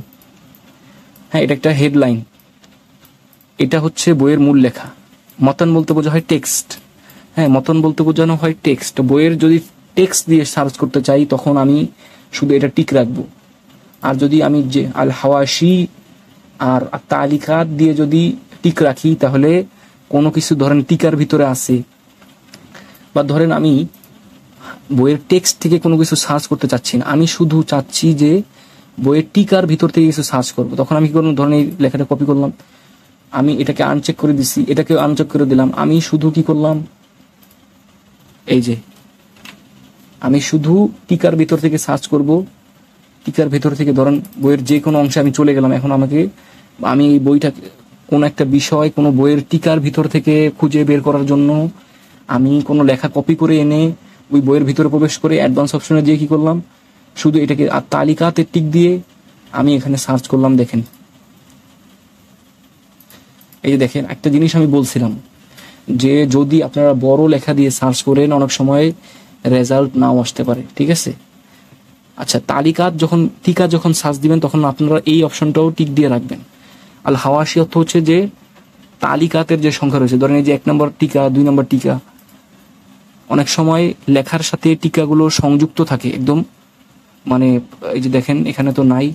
Speaker 1: হ্যাঁ, এটা একটা হেডলাইন, এটা হচ্ছে বইয়ের মূল লেখা। মতন বলতে বোঝা হয় টেক্সট, হ্যাঁ, মতন বলতে বোঝানো হয় টেক্সট। বইয়ের যদি টেক্সট দিয়ে সার্চ করতে চাই তখন আমি শুধু এটা টিক রাখবো। আর যদি আমি যে আল হাওয়াশি আর তালিকাত দিয়ে যদি টিক রাখি, তাহলে কোনো কিছু ধরেন টিকার ভিতরে আছে, বা ধরেন আমি বইয়ের টেক্সট থেকে কোনো কিছু সার্চ করতে চাচ্ছি না, আমি শুধু চাচ্ছি যে বইয়ের টিকার ভিতর থেকে কিছু সার্চ করবো, তখন আমি কি করলাম, ধরেন এই লেখাটা কপি করলাম, আমি এটাকে আনচেক করে দিচ্ছি, এটাকে আনচেক করে দিলাম, আমি শুধু কি করলাম, এই যে আমি শুধু টিকার ভিতর থেকে সার্চ করব। টিকার ভিতর থেকে ধরেন বইয়ের যে কোনো অংশে আমি চলে গেলাম, এখন আমি এই বইটা কোনো একটা বিষয় কোনো বইয়ের টিকার ভিতর থেকে খুঁজে বের করার জন্য আমি কোনো লেখা কপি করে এনে ওই বইয়ের ভিতরে প্রবেশ করে অ্যাডভান্স অপশনে দিয়ে কি করলাম, শুধু এটাকে আর তালিকাতে টিক দিয়ে আমি এখানে সার্চ করলাম। দেখেন এই যে দেখেন একটা জিনিস আমি বলছিলাম যে যদি আপনারা বড় লেখা দিয়ে সার্চ করেন অনেক সময় রেজাল্ট নাও আসতে পারে, ঠিক আছে। আচ্ছা, টিকা যখন সার্চ দিবেন তখন আপনারা এই অপশনটাও টিক দিয়ে রাখবেন। আল হাওয়াশি অর্থ হচ্ছে যে তালিকাতের যে সংখ্যা রয়েছে, ধরেন এই যে 1 নম্বর টিকা, 2 নম্বর টিকা, অনেক সময় লেখার সাথে টিকাগুলো সংযুক্ত থাকে একদম, মানে এই যে দেখেন এখানে তো নাই,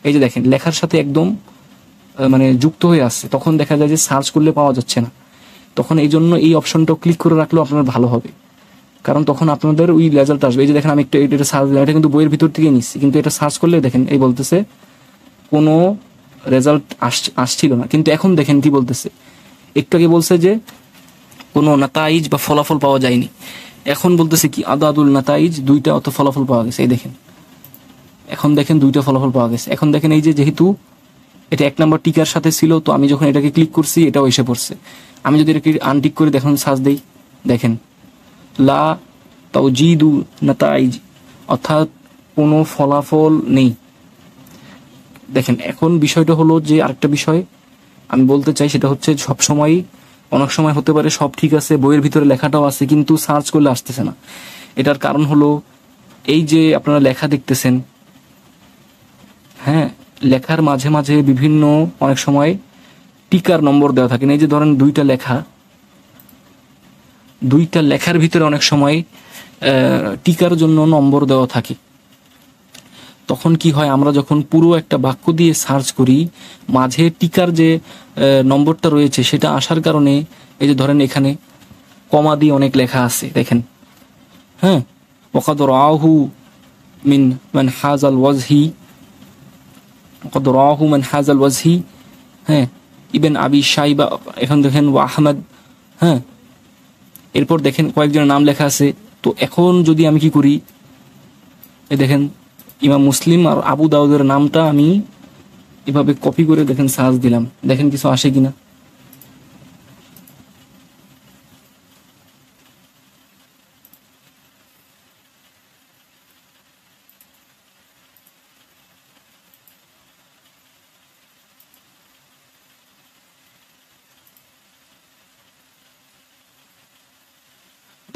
Speaker 1: এই যে দেখেন লেখার সাথে একদম মানে যুক্ত হয়ে আসছে, তখন দেখা যায় যে সার্চ করলে পাওয়া যাচ্ছে না। তখন এই জন্য এই অপশনটাও ক্লিক করে রাখলেও আপনার ভালো হবে, কারণ তখন আপনাদের ওই রেজাল্ট আসবে। এই যে দেখেন আমি এটা সার্চ দিলাম, এটা কিন্তু বইয়ের ভিতর থেকে নিচ্ছি, কিন্তু এটা সার্চ করলে দেখেন এই বলতেছে কোনো রেজাল্ট আসছিল না, কিন্তু এখন দেখেন কি বলতেছে, একটু আগে বলছে যে কোনো নাতাইজ বা ফলাফল পাওয়া যায়নি, এখন বলতেছে কি আদাদুল নাতাইজ, 2টা অত ফলাফল পাওয়া গেছে। এই দেখেন এখন দেখেন 2টা ফলাফল পাওয়া গেছে। এখন দেখেন এই যে যেহেতু এটা 1 নম্বর টিকার সাথে ছিল, তো আমি যখন এটাকে ক্লিক করছি এটাও এসে পড়ছে। আমি যদি এটাকে আনটিক করে দেখুন সার্চ দেই, দেখেন লা তাওজিদু নাতাইজ, অর্থাৎ কোনো ফলাফল নেই। দেখেন এখন বিষয়টা হলো যে আরেকটা বিষয় আমি বলতে চাই, সেটা হচ্ছে সবসময়, অনেক সময় হতে পারে সব ঠিক আছে, বইয়ের ভিতরে লেখাটাও আছে, কিন্তু সার্চ করলে আসতেছে না। এটার কারণ হলো এই যে আপনারা লেখা দেখতেছেন, হ্যাঁ, লেখার মাঝে মাঝে বিভিন্ন অনেক সময় টিকার নম্বর দেওয়া থাকে। এই যে ধরেন 2টা লেখার ভিতরে অনেক সময় টিকার জন্য নম্বর দেওয়া থাকে। তখন কি হয়, আমরা যখন পুরো একটা বাক্য দিয়ে সার্চ করি, মাঝে টিকার যে নম্বরটা রয়েছে সেটা আসার কারণে, এই যে ধরেন এখানে কমা দিয়ে অনেক লেখা আছে, দেখেন, হ্যাঁ, ওয়াকাদ রাহু মান হাজাল ওয়াজহি, ওয়াকাদ রাহু মান হাজাল ওয়াজহি, হ্যাঁ, ইবন আবি শাইবা, এখন দেখেন ওয়া আহমদ, হ্যাঁ, এরপর দেখেন কয়েকজনের নাম লেখা আছে। তো এখন যদি আমি কি করি, এই দেখেন ইমাম মুসলিম আর আবু দাউদের নামটা আমি এভাবে কপি করে দেখেন সার্চ দিলাম, দেখেন কিছু আসে কিনা।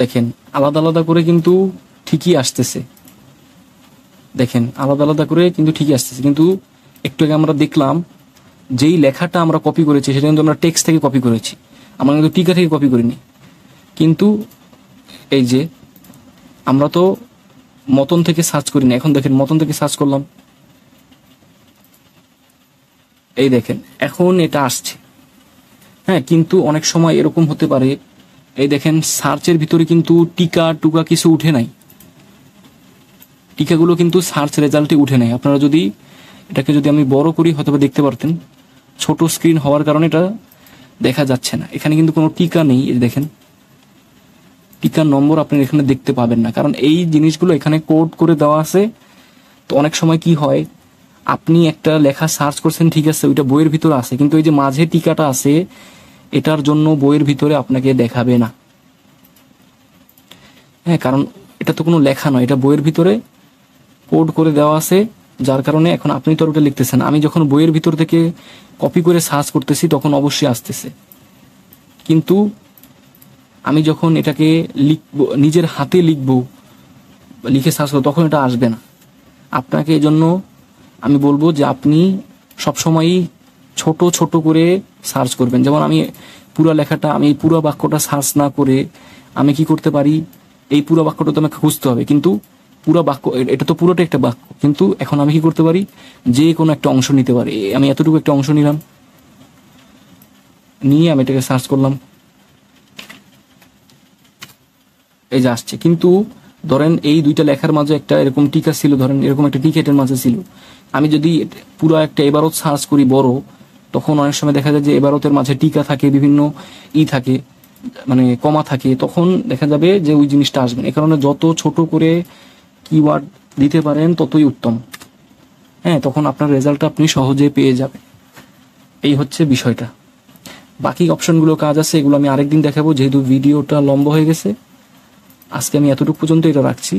Speaker 1: দেখেন আলাদা আলাদা করে কিন্তু ঠিকই আসতেছে, দেখেন আলাদা আলাদা করে কিন্তু ঠিকই আসতেছে, কিন্তু একটু আগে আমরা দেখলাম যেই লেখাটা আমরা কপি করেছি সেটা কিন্তু আমরা টেক্সট থেকে কপি করেছি, আমরা কিন্তু টিকা থেকে কপি করিনি। কিন্তু এই যে আমরা তো মতন থেকে সার্চ করি না, এখন দেখেন মতন থেকে সার্চ করলাম, এই দেখেন এখন এটা আসছে। হ্যাঁ, কিন্তু অনেক সময় এরকম হতে পারে, এই দেখেন সার্চের ভিতরে কিন্তু টিকা টুকা কিছু উঠে নাই, টিকাগুলো কিন্তু সার্চ রেজাল্টে উঠে নাই। আপনারা যদি এটাকে যদি আমি বড় করি হয়তো দেখতে পারতেন, ছোট স্ক্রিন হওয়ার কারণে এটা দেখা যাচ্ছে না। এখানে কিন্তু কোনো টিকা নেই, এই দেখেন টিকার নম্বর আপনি এখানে দেখতে পাবেন না, কারণ এই জিনিসগুলো এখানে কোড করে দেওয়া আছে। তো অনেক সময় কি হয়, আপনি একটা লেখা সার্চ করছেন, ঠিক আছে ওইটা বইয়ের ভিতরে আছে, কিন্তু এই যে মাঝে টিকাটা আছে এটার জন্য বইয়ের ভিতরে আপনাকে দেখাবে না। হ্যাঁ, কারণ এটা তো কোনো লেখা নয়, এটা বইয়ের ভিতরে কোড করে দেওয়া আছে, যার কারণে এখন আপনি তো ওটা লিখতেছেন, আমি যখন বইয়ের ভিতর থেকে কপি করে সার্চ করতেছি তখন অবশ্যই আসতেছে, কিন্তু আমি যখন এটাকে লিখবো, নিজের হাতে লিখবো, লিখে সার্চ করবো, তখন এটা আসবে না। আপনাকে এই জন্য আমি বলবো যে আপনি সবসময়ই ছোট ছোট করে সার্চ করবেন। যেমন আমি পুরো লেখাটা, আমি এই পুরো বাক্যটা সার্চ না করে আমি কি করতে পারি, এই পুরো বাক্যটা তো আমাকে খুঁজতে হবে, কিন্তু পুরো বাক্য, এটা তো পুরোটা একটা বাক্য, কিন্তু এখন আমি কি করতে পারি, যে কোনো একটা অংশ নিতে পারি। আমি এতটুকু একটা অংশ নিলাম, নিয়ে আমি এটাকে সার্চ করলাম, এই যে আসছে। কিন্তু ধরেন এই দুইটা লেখার মাঝে একটা এরকম টিকা ছিল, ধরেন এরকম একটা টিকেটের মাঝে ছিল, আমি যদি পুরো একটা এবারত সার্চ করি বড়, তখন অনেক সময় দেখা যায় যে এবারতের মাঝে টিকা থাকে, বিভিন্ন থাকে, মানে কমা থাকে, তখন দেখা যাবে যে ওই জিনিসটা আসবে না। এ কারণে যত ছোট করে কিওয়ার্ড দিতে পারেন ততই উত্তম। হ্যাঁ, তখন আপনার রেজাল্টটা আপনি সহজে পেয়ে যাবেন। এই হচ্ছে বিষয়টা। বাকি অপশনগুলো কাজ আছে, এগুলো আমি আরেকদিন দেখাবো, যেহেতু ভিডিওটা লম্বা হয়ে গেছে। আজকে আমি এতটুকু পর্যন্ত এটা রাখছি।